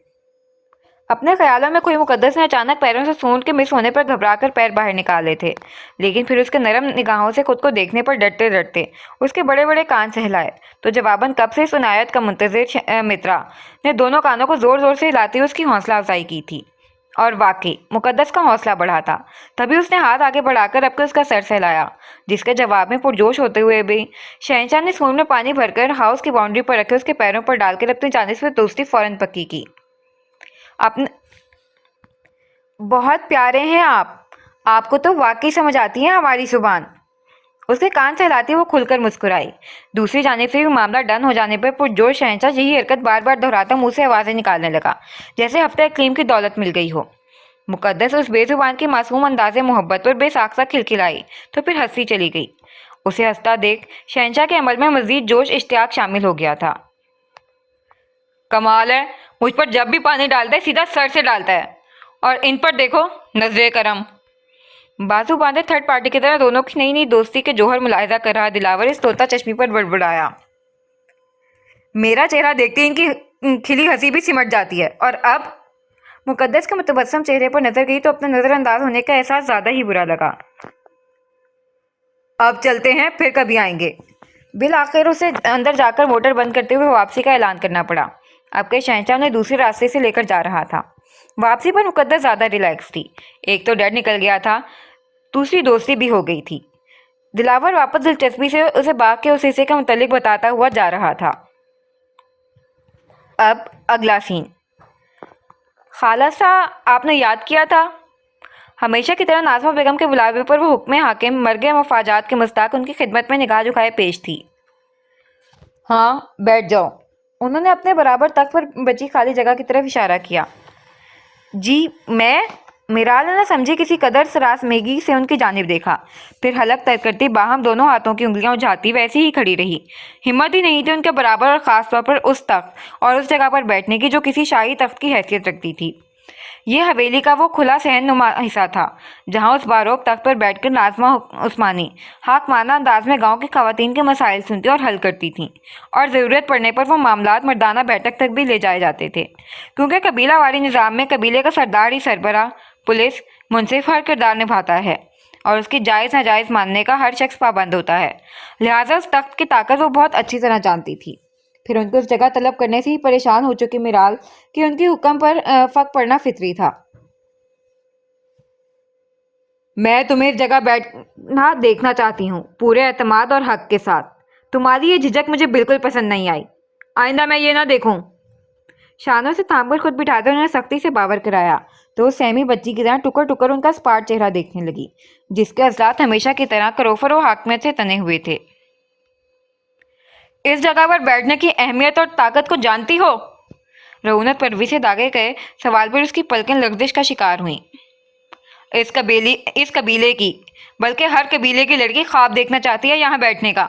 अपने ख्यालों में कोई मुकद्दस ने अचानक पैरों से सूंड के मिस होने पर घबराकर पैर बाहर निकाले थे, लेकिन फिर उसके नरम निगाहों से खुद को देखने पर डरते डरते उसके बड़े बड़े कान सहलाए तो जवाबन कब से इस इनायत का मुंतज़िर मित्रा ने दोनों कानों को ज़ोर ज़ोर से हिलाते हुए उसकी हौसला अफजाई की थी। और वाकई मुकद्दस का हौसला बढ़ा था। तभी उसने हाथ आगे बढ़ाकर अब उसका सर सहलाया, जिसके जवाब में पुरजोश होते हुए भी शहनशाह ने सूंड में पानी भरकर हाउस की बाउंड्री पर रखे उसके पैरों पर डालकर अपनी जानिब से दोस्ती फौरन पक्की की। अपने बहुत प्यारे हैं आपको तो वाकई समझ आती है हमारी जुबान। उसके कान सहलाती वो खुलकर मुस्कुराई। दूसरी जानिब से भी मामला डन हो जाने पर पुरजोश शहनशाह यही हरकत बार बार दोहराता मुंह से आवाज़ें निकालने लगा, जैसे हफ्ते क्रीम की दौलत मिल गई हो। मुकद्दस उस बेजुबान की मासूम अंदाज़े मोहब्बत पर बेसाख्ता खिलखिलाई तो फिर हंसी चली गई। उसे हंसता देख शहनशाह के अमल में मज़ीद जोश इश्तियाक शामिल हो गया था। कमाल है, मुझ पर जब भी पानी डालता है सीधा सर से डालता है, और इन पर देखो नजरे करम। बाजू बांधे थर्ड पार्टी की तरह दोनों की नई नई दोस्ती के जोहर मुलाहिजा कर रहा दिलावर इस तोता चश्मी पर बड़बड़ाया। मेरा चेहरा देखते ही इनकी खिली हंसी भी सिमट जाती है। और अब मुकद्दस के मुतबस्सम चेहरे पर नजर गई तो अपने नजरअंदाज होने का एहसास ज़्यादा ही बुरा लगा। अब चलते हैं, फिर कभी आएंगे। बिल आखिर उसे अंदर जाकर मोटर बंद करते हुए वापसी का ऐलान करना पड़ा। अब के शहनशाह ने दूसरे रास्ते से लेकर जा रहा था। वापसी पर मुकद्दस ज़्यादा रिलैक्स थी। एक तो डर निकल गया था, दूसरी दोस्ती भी हो गई थी। दिलावर वापस दिलचस्पी से उसे बाग के उस हिस्से के मुतालिक बताता हुआ जा रहा था। अब अगला सीन। खालसा, आपने याद किया था? हमेशा की तरह नाज़मा बेगम के बुलावे पर वो हुक्म हाकिम मर्गे मफाजात के मुस्ताक उनकी खिदमत में निगाह झुकाए पेश थी। हाँ, बैठ जाओ। उन्होंने अपने बराबर तख्त पर बची खाली जगह की तरफ इशारा किया। जी, मैं? मिराल ने समझी किसी कदर सरासमेगी से उनकी जानिब देखा, फिर हलक तर करती बाहम दोनों हाथों की उंगलियां उझाती वैसी ही खड़ी रही। हिम्मत ही नहीं थी उनके बराबर और ख़ास तौर पर उस तख्त और उस जगह पर बैठने की जो किसी शाही तख्त की हैसियत रखती थी। ये हवेली का वो खुला सहन नुमा हिस्सा था जहाँ उस बारोक तख्त पर बैठकर नाज़मा उस्मानी हाकमाना अंदाज में गांव की ख़वातीन के मसाइल सुनती और हल करती थीं, और ज़रूरत पड़ने पर वो मामलात मर्दाना बैठक तक भी ले जाए जाते थे, क्योंकि कबीलावारी निज़ाम में कबीले का सरदार ही सरबराह, पुलिस, मुंसिफ हर किरदार निभाता है और उसकी जायज़ नाजायज़ मानने का हर शख्स पाबंद होता है। लिहाजा उस तख्त की ताकत वो बहुत अच्छी तरह जानती थी। फिर उनको उस जगह तलब करने से ही परेशान हो चुकी मिराल कि उनकी हुक्म पर फक पड़ना फितरी था। मैं तुम्हें इस जगह बैठना देखना चाहती हूँ, पूरे एतमाद और हक के साथ। तुम्हारी ये झिझक मुझे बिल्कुल पसंद नहीं आई। आइंदा मैं ये ना देखूँ। شانوں سے تھام کر خود بٹھاتے انہوں نے سختی سے باور کرایا تو وہ سہمی بچی کی طرح ٹکر ٹکر ان کا اسپاٹ چہرہ دیکھنے لگی، جس کے عضلات ہمیشہ کی طرح کروفر و حاکمیت سے تنے ہوئے تھے۔ اس جگہ پر بیٹھنے کی اہمیت اور طاقت کو جانتی ہو؟ رعونت پروی سے داغے گئے سوال پر اس کی پلکیں لغزش کا شکار ہوئیں۔ اس قبیلے کی، بلکہ ہر قبیلے کی لڑکی خواب دیکھنا چاہتی ہے یہاں بیٹھنے کا،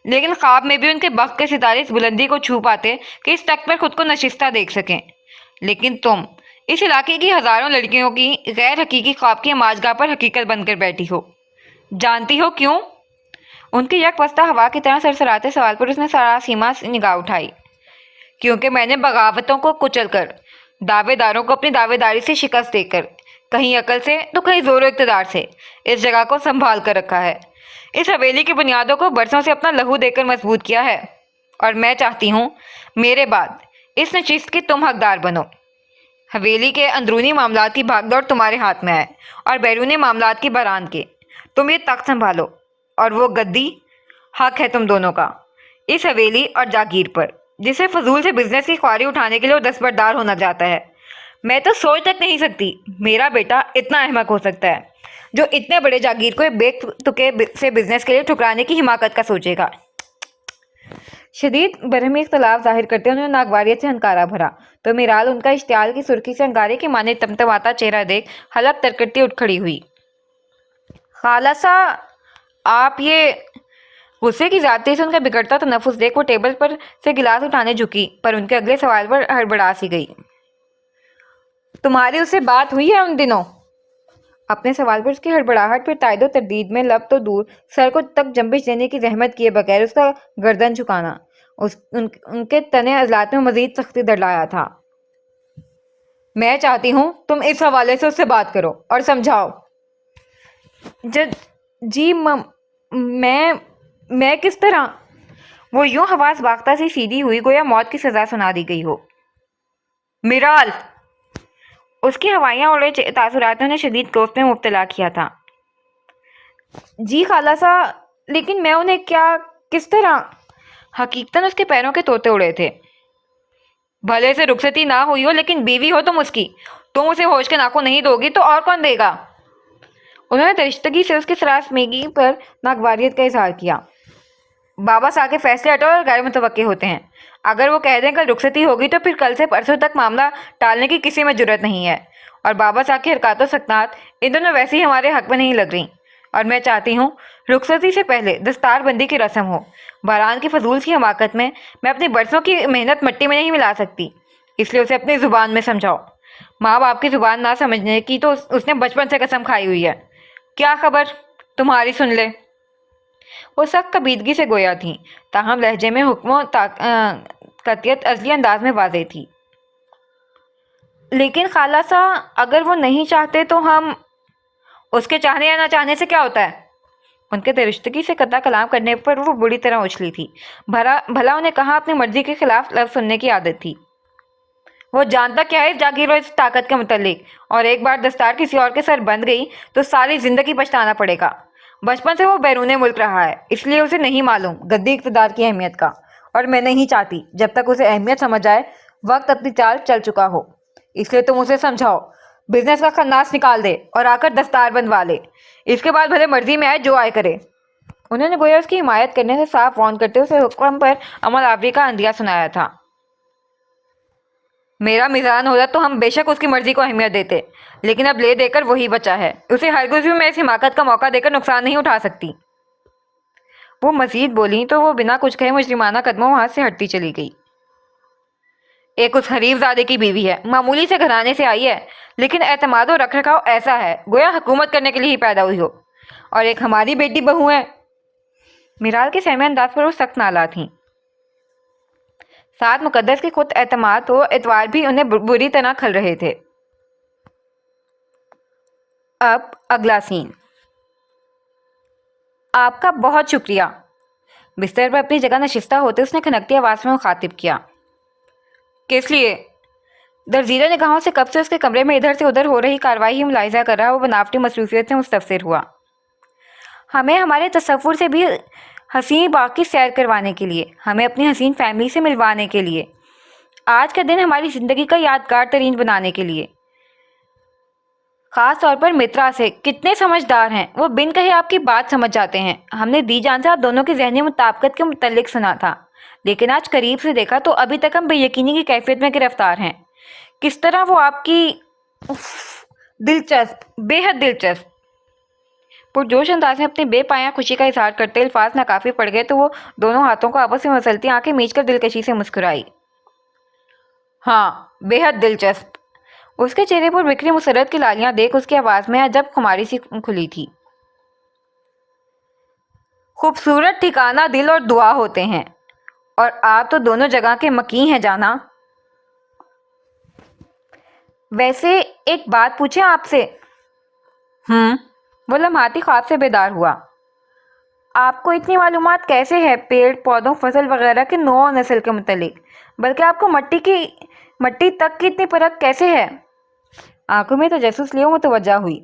لیکن خواب میں بھی ان کے بخت کے ستارے اس بلندی کو چھو پاتے کہ اس تخت پر خود کو نشستہ دیکھ سکیں، لیکن تم اس علاقے کی ہزاروں لڑکیوں کی غیر حقیقی خواب کی ماجگاہ پر حقیقت بن کر بیٹھی ہو۔ جانتی ہو کیوں؟ ان کی یک وسطہ ہوا کی طرح سرسراتے سوال پر اس نے سراسیما سے نگاہ اٹھائی۔ کیونکہ میں نے بغاوتوں کو کچل کر، دعوے داروں کو اپنی دعوے داری سے شکست دے کر، کہیں عقل سے تو کہیں زور و اقتدار سے اس جگہ کو سنبھال کر رکھا ہے، اس حویلی کی بنیادوں کو برسوں سے اپنا لہو دے کر مضبوط کیا ہے، اور میں چاہتی ہوں میرے بعد اس نشست کی تم حقدار بنو۔ حویلی کے اندرونی معاملات کی بھاگ دوڑ تمہارے ہاتھ میں ہے اور بیرونی معاملات کی بحران کے تم یہ تخت سنبھالو، اور وہ گدی حق ہے تم دونوں کا اس حویلی اور جاگیر پر، جسے فضول سے بزنس کی خواری اٹھانے کے لیے وہ دستبردار ہونا چاہتا ہے۔ میں تو سوچ تک نہیں سکتی میرا بیٹا اتنا احمق ہو سکتا ہے جو اتنے بڑے جاگیر کو بیک تکے سے بزنس کے لیے ٹھکرانے کی حماقت کا سوچے گا۔ شدید برہمی اختلاف ظاہر کرتے انہوں نے ناگواریت سے ہنکارا بھرا تو میرال ان کا اشتعال کی سرخی سے انگارے کے معنی تمتماتا چہرہ دیکھ حلق ترکتی اٹھ کھڑی ہوئی۔ خالصہ آپ یہ… غصے کی زیادتی سے ان کا بگڑتا تنفس دیکھ وہ ٹیبل پر سے گلاس اٹھانے جھکی پر ان کے اگلے سوال پر ہڑبڑا سی گئی۔ تمہاری اس سے بات ہوئی ہے ان دنوں؟ اپنے سوال پر اس کی ہڑبڑاہٹ پھر تائید و تردید میں لب تو دور سر کو تک جنبش دینے کی زحمت کیے بغیر اس کا گردن جھکانا ان کے تنے عضلات میں مزید سختی در لایا تھا۔ میں چاہتی ہوں تم اس حوالے سے اس سے بات کرو اور سمجھاؤ۔ جی میں کس طرح؟ وہ یوں حواس باختہ سی سیدھی ہوئی گویا موت کی سزا سنا دی گئی ہو۔ میرال! اس کی ہوائیاں اڑے تاثرات نے شدید کوفت میں مبتلا کیا تھا۔ جی خالصہ، لیکن میں انہیں کس طرح؟ حقیقتاً اس کے پیروں کے طوطے اڑے تھے۔ بھلے سے رخصتی نہ ہوئی ہو لیکن بیوی ہو تم اس کی، تم اسے ہوش کے ناخن نہیں دو گی تو اور کون دے گا؟ انہوں نے درشتگی سے اس کے سراسمیگی پر ناگواریت کا اظہار کیا۔ بابا صاحب کے فیصلے اٹل اور غیر متوقع ہوتے ہیں۔ اگر وہ کہہ دیں کل رخصتی ہوگی تو پھر کل سے پرسوں تک معاملہ ٹالنے کی کسی میں جرات نہیں ہے، اور بابا صاحب کی حرکات و سکنات ان دونوں ویسے ہی ہمارے حق میں نہیں لگ رہی، اور میں چاہتی ہوں رخصتی سے پہلے دستار بندی کی رسم ہو۔ بہران کی فضول سی حماقت میں اپنی برسوں کی محنت مٹی میں نہیں ملا سکتی، اس لیے اسے اپنی زبان میں سمجھاؤ۔ ماں باپ کی زبان نہ سمجھنے کی تو اس نے بچپن سے قسم کھائی ہوئی ہے، کیا خبر تمہاری سن لے۔ وہ سخت کبیدگی سے گویا تھیں، تاہم لہجے میں حکم و قطعیت ازلی انداز میں واضح تھی۔ لیکن خالصہ اگر وہ نہیں چاہتے تو ہم… اس کے چاہنے یا نہ چاہنے سے کیا ہوتا ہے؟ ان کے درشتگی سے قطع کلام کرنے پر وہ بری طرح اچھلی تھی۔ بھلا انہیں کہاں اپنی مرضی کے خلاف لفظ سننے کی عادت تھی؟ وہ جانتا کیا ہے اس جاگیر اور اس طاقت کے متعلق، اور ایک بار دستار کسی اور کے سر بند گئی تو ساری زندگی پچھتانا پڑے گا۔ بچپن سے وہ بیرون ملک رہا ہے، اس لیے اسے نہیں معلوم گدی اقتدار کی اہمیت کا، اور میں نہیں چاہتی جب تک اسے اہمیت سمجھ آئے وقت اپنی چال چل چکا ہو۔ اس لیے تم اسے سمجھاؤ، بزنس کا خناس نکال دے اور آ کر دستار بندوا لے، اس کے بعد بھلے مرضی میں آئے جو آئے کرے۔ انہوں نے گویا اس کی حمایت کرنے سے صاف وارن کرتے اسے حکم پر عمل آوری کا عندیہ سنایا تھا۔ میرا میزان ہوتا تو ہم بے شک اس کی مرضی کو اہمیت دیتے، لیکن اب لے دے کر وہی بچا ہے، اسے ہرگز بھی میں اس حماقت کا موقع دے کر نقصان نہیں اٹھا سکتی۔ وہ مزید بولیں تو وہ بنا کچھ کہے مجرمانہ قدموں وہاں سے ہٹتی چلی گئی۔ ایک اس حریف زادے کی بیوی ہے، معمولی سے گھرانے سے آئی ہے، لیکن اعتماد و رکھ رکھاؤ ایسا ہے گویا حکومت کرنے کے لیے ہی پیدا ہوئی ہو، اور ایک ہماری بیٹی بہو ہے۔ میرال کے سہمے انداز پر وہ سخت نالا تھیں، ساتھ مقدس کی خود اعتماد و اعتبار بھی انہیں بری طرح کھل رہے تھے۔ اب اگلا سین۔ آپ کا بہت شکریہ۔ بستر پر اپنی جگہ نشستہ ہوتے اس نے کھنکتی آواز میں مخاطب کیا۔ کس لیے؟ درزیدہ نگاہوں سے کب سے اس کے کمرے میں ادھر سے ادھر ہو رہی کارروائی ہی ملاحظہ کر رہا وہ بناوٹی مصروفیت سے مستفسر ہوا۔ ہمیں ہمارے تصور سے بھی حسین باغ کی سیر کروانے کے لیے، ہمیں اپنی حسین فیملی سے ملوانے کے لیے۔ آج کا دن ہماری زندگی کا یادگار ترین بنانے کے لیے، خاص طور پر مترا سے کتنے سمجھدار ہیں، وہ بن کہے آپ کی بات سمجھ جاتے ہیں۔ ہم نے دی جان سے آپ دونوں کی ذہنی مطابقت کے متعلق سنا تھا، لیکن آج قریب سے دیکھا تو ابھی تک ہم بے یقینی کی کیفیت میں گرفتار ہیں۔ کس طرح وہ آپ کی دلچسپ، بے حد دلچسپ پرجوش انداز میں اپنی بے پایاں خوشی کا اظہار کرتے الفاظ ناکافی پڑ گئے تو وہ دونوں ہاتھوں کو آپس میں مسلتی آنکھیں میچ کر دلکشی سے مسکرائی۔ ہاں، بے حد دلچسپ۔ اس کے چہرے پر بکھری مسرت کی لالیاں دیکھ اس کی آواز میں عجب خماری سی کھلی تھی۔ خوبصورت ٹھکانہ دل اور دعا ہوتے ہیں، اور آپ تو دونوں جگہ کے مکیں ہیں جانا۔ ویسے ایک بات پوچھیں آپ سے؟ وہ لمحاتی خواب سے بیدار ہوا۔ آپ کو اتنی معلومات کیسے ہے پیڑ پودوں فصل وغیرہ کے نوع و نسل کے متعلق؟ بلکہ آپ کو مٹی تک کی اتنی پرکھ کیسے ہے؟ آنکھوں میں تجسس لیے متوجہ ہوئی۔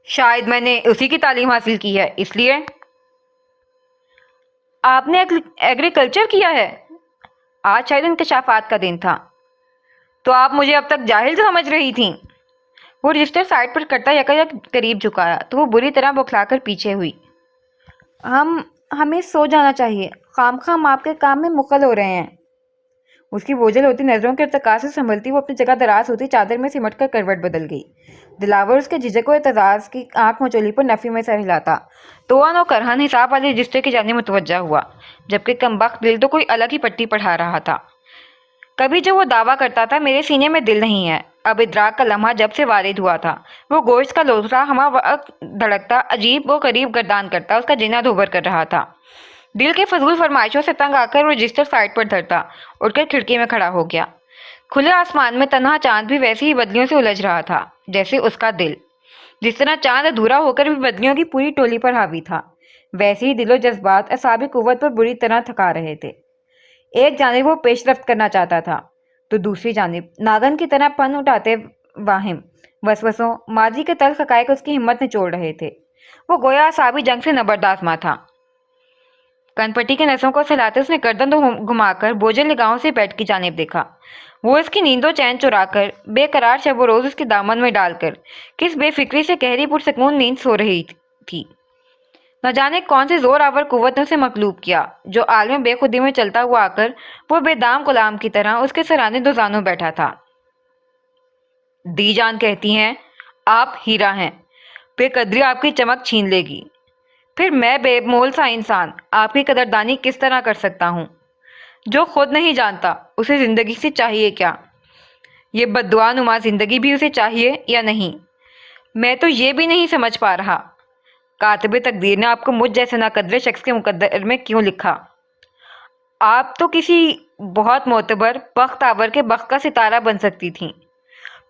شاید میں نے اسی کی تعلیم حاصل کی ہے، اس لیے۔ آپ نے ایگریکلچر کیا ہے؟ آج شاید انکشافات کا دن تھا۔ تو آپ مجھے اب تک جاہل سمجھ رہی تھیں؟ وہ رجسٹر سائٹ پر کرتا یکایک قریب جھکایا تو وہ بری طرح بوکھلا کر پیچھے ہوئی۔ ہمیں سو جانا چاہیے، خواہ ہم آپ کے کام میں مخل ہو رہے ہیں۔ اس کی بوجھل ہوتی نظروں کے ارتقاء سے سنبھلتی وہ اپنی جگہ دراز ہوتی چادر میں سمٹ کر کروٹ بدل گئی۔ دلاور اس کے جھجک و اعتزاز کی آنکھ مچولی پر نفی میں سر ہلاتا توان و کرہن حساب والے رجسٹر کی جانب متوجہ ہوا، جبکہ کمبخت دل تو کوئی الگ ہی پٹی پڑھا رہا تھا۔ کبھی جب وہ دعویٰ کرتا تھا میرے سینے میں دل نہیں ہے، اب ادراک کا لمحہ جب سے وارد ہوا تھا وہ گوشت کا لوتھڑا ہمہ وقت دھڑکتا عجیب و غریب گردان کرتا اس کا جینا دھوبر کر رہا تھا۔ دل کے فضول فرمائشوں سے تنگ آ کر وہ رجسٹر سائٹ پر دھرتا اٹھ کر کھڑکی میں کھڑا ہو گیا۔ کھلے آسمان میں تنہا چاند بھی ویسی ہی بدلیوں سے الجھ رہا تھا جیسے اس کا دل۔ جس طرح چاند ادھورا ہو کر بھی بدلیوں کی پوری ٹولی پر حاوی تھا، ویسے ہی دل و جذبات اعصابی قوت پر بری طرح تھکا رہے تھے۔ ایک جانب وہ پیش رفت کرنا چاہتا تھا تو دوسری جانب ناگن کی طرح پن اٹھاتے واہم وسوسوں ماضی کے تلخ حقائق اس کی ہمت نچوڑ رہے تھے۔ وہ گویا اعصابی جنگ سے نبردآزما تھا۔ کن پٹی کے نسوں کو سہلاتے اس نے گردن گھما کر بوجھل نگاہوں سے بیڈ کی جانب دیکھا۔ وہ اس کی نیند و چین چرا کر بے قرار شب و روز اس کے دامن میں ڈال کر کس بے فکری سے گہری پرسکون نیند سو رہی تھی۔ نہ جانے کون سی زور آور قوت نے اسے مغلوب کیا جو عالم بے خودی میں چلتا ہوا آ کر وہ بے دام غلام کی طرح اس کے سرانے دوزانوں بیٹھا تھا۔ دی جان کہتی ہیں آپ ہیرا ہیں، بے قدری آپ کی چمک چھین لے گی، پھر میں بے مول سا انسان آپ کی قدردانی کس طرح کر سکتا ہوں؟ جو خود نہیں جانتا اسے زندگی سے چاہیے کیا؟ یہ بددعا نما زندگی بھی اسے چاہیے یا نہیں؟ میں تو یہ بھی نہیں سمجھ پا رہا۔ کاتب تقدیر نے آپ کو مجھ جیسے ناقدر شخص کے مقدر میں کیوں لکھا؟ آپ تو کسی بہت معتبر بخت آور کے بخت کا ستارہ بن سکتی تھیں،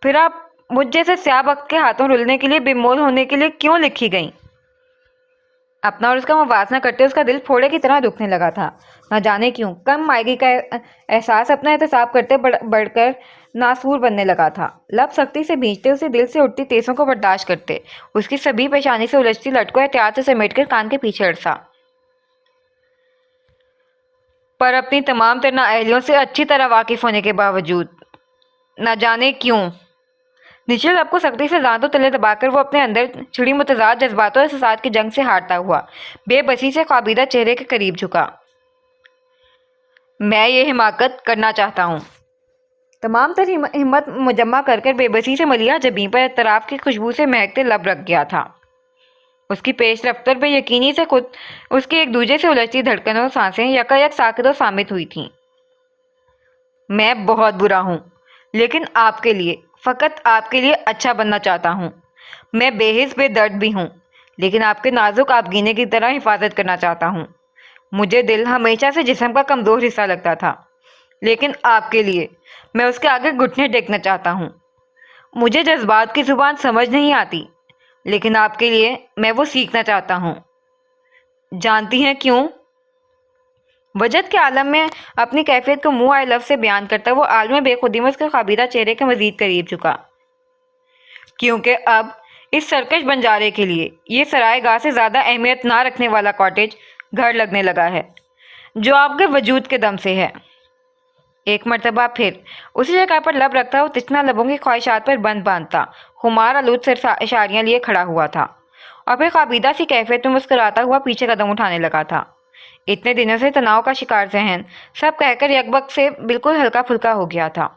پھر آپ مجھ جیسے سیاہ بخت کے ہاتھوں رلنے کے لیے بے مول ہونے کے لیے کیوں لکھی گئیں؟ اپنا اور اس کا موازنہ کرتے اس کا دل پھوڑے کی طرح دکھنے لگا تھا۔ نہ جانے کیوں کم مائگی کا احساس اپنا احتساب کرتے بڑھ کر ناسور بننے لگا تھا۔ لب سختی سے بھینچتے اسے دل سے اٹھتی تیسوں کو برداشت کرتے اس کی سبھی پیشانی سے الجھتی لٹ کو احتیاط سے سمیٹ کر کان کے پیچھے اڑسا۔ پر اپنی تمام تر نااہلیوں سے اچھی طرح واقف ہونے کے باوجود نہ جانے کیوں نچلے لب کو سختی سے دانتوں تلے دبا کر وہ اپنے اندر چھڑی متضاد جذباتوں اور احساسات کی جنگ سے ہارتا ہوا بے بسی سے خوابیدہ چہرے کے قریب جھکا۔ میں یہ حماقت کرنا چاہتا ہوں۔ تمام تر ہمت مجمع کر بے بسی سے ملیحہ جبین پر اعتراف کی خوشبو سے مہکتے لب رکھ گیا تھا۔ اس کی پیش رفت اور بے یقینی سے خود اس کی ایک دوسرے سے الجھتی دھڑکنوں سانسیں یکایک ساکت و صامت ہوئی تھیں۔ میں بہت برا ہوں، لیکن آپ کے لیے، فقط آپ کے لیے اچھا بننا چاہتا ہوں۔ میں بے حس بے درد بھی ہوں، لیکن آپ کے نازک آبگینے کی طرح حفاظت کرنا چاہتا ہوں۔ مجھے دل ہمیشہ سے جسم کا کمزور حصہ لگتا تھا، لیکن آپ کے لیے میں اس کے آگے گھٹنے ٹیکنا چاہتا ہوں۔ مجھے جذبات کی زبان سمجھ نہیں آتی، لیکن آپ کے لیے میں وہ سیکھنا چاہتا ہوں۔ جانتی ہیں کیوں؟ وجد کے عالم میں اپنی کیفیت کو منہ آئے لفظ سے بیان کرتا وہ عالم بے خودی میں اس کے خوابیدہ چہرے کے مزید قریب جھکا۔ کیونکہ اب اس سرکش بنجارے کے لیے یہ سرائے گاہ سے زیادہ اہمیت نہ رکھنے والا کاٹیج گھر لگنے لگا ہے جو آپ کے وجود کے دم سے ہے۔ ایک مرتبہ پھر اسی جگہ پر لب رکھتا، وہ تچنا لبوں کی خواہشات پر بند باندھتا، خمار آلود صرف اشاریاں لیے کھڑا ہوا تھا اور پھر قابیدہ سی کیفیت میں مسکراتا ہوا پیچھے قدم اٹھانے لگا تھا۔ اتنے دنوں سے تناؤ کا شکار ذہن سب کہہ کر یک بک سے بالکل ہلکا پھلکا ہو گیا تھا۔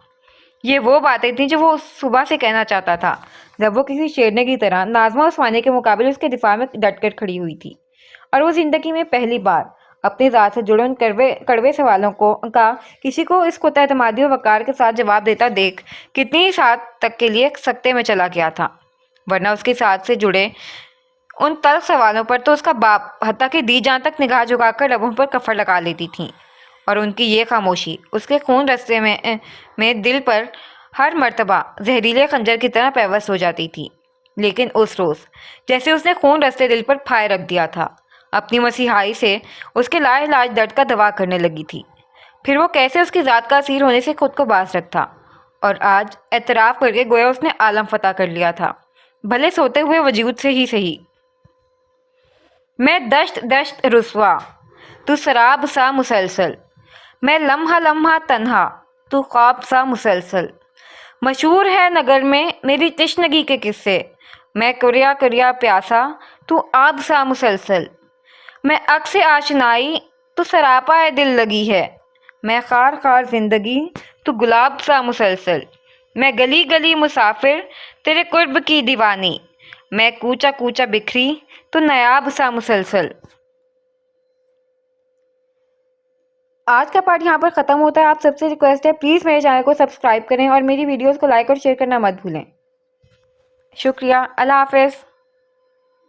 یہ وہ باتیں تھیں جو وہ اس صبح سے کہنا چاہتا تھا، جب وہ کسی شیرنے کی طرح ناظمہ عثمانی کے مقابل اس کے دفاع میں ڈٹ کر کھڑی ہوئی تھی، اور وہ زندگی میں پہلی بار اپنی ذات سے جڑے ان کڑوے سوالوں کا کسی کو اس خود اعتمادی و وقار کے ساتھ جواب دیتا دیکھ کتنی سال تک کے لیے سکتے میں چلا گیا تھا، ورنہ اس کی ساتھ سے جڑے ان تلخ سوالوں پر تو اس کا باپ حتیٰ کہ دی جان تک نگاہ جھکا کر لبوں پر کفر لگا لیتی تھی، اور ان کی یہ خاموشی اس کے خون رستے میں دل پر ہر مرتبہ زہریلے خنجر کی طرح پیوست ہو جاتی تھی۔ لیکن اس روز جیسے اس نے خون رستے دل پر پھائے رکھ دیا تھا، اپنی مسیحائی سے اس کے لا علاج درد کا دوا کرنے لگی تھی، پھر وہ کیسے اس کی ذات کا اسیر ہونے سے خود کو باز رکھتا، اور آج اعتراف کر کے گویا اس نے عالم فتح کر لیا تھا، بھلے سوتے ہوئے وجود سے ہی صحیح۔ میں دشت دشت رسوا، تو سراب سا مسلسل، میں لمحہ لمحہ تنہا، تو خواب سا مسلسل، مشہور ہے نگر میں میری تشنگی کے قصے، میں کریا کریا پیاسا، تو آب سا مسلسل، میں عکس آشنائی، تو سراپا دل لگی ہے، میں خار خار زندگی، تو گلاب سا مسلسل، میں گلی گلی مسافر، تیرے قرب کی دیوانی، میں کوچا کوچا بکھری، تو نیاب سا مسلسل۔ آج کا پارٹ یہاں پر ختم ہوتا ہے۔ آپ سب سے ریکویسٹ ہے پلیز میرے چینل کو سبسکرائب کریں اور میری ویڈیوز کو لائک اور شیئر کرنا مت بھولیں۔ شکریہ، اللہ حافظ۔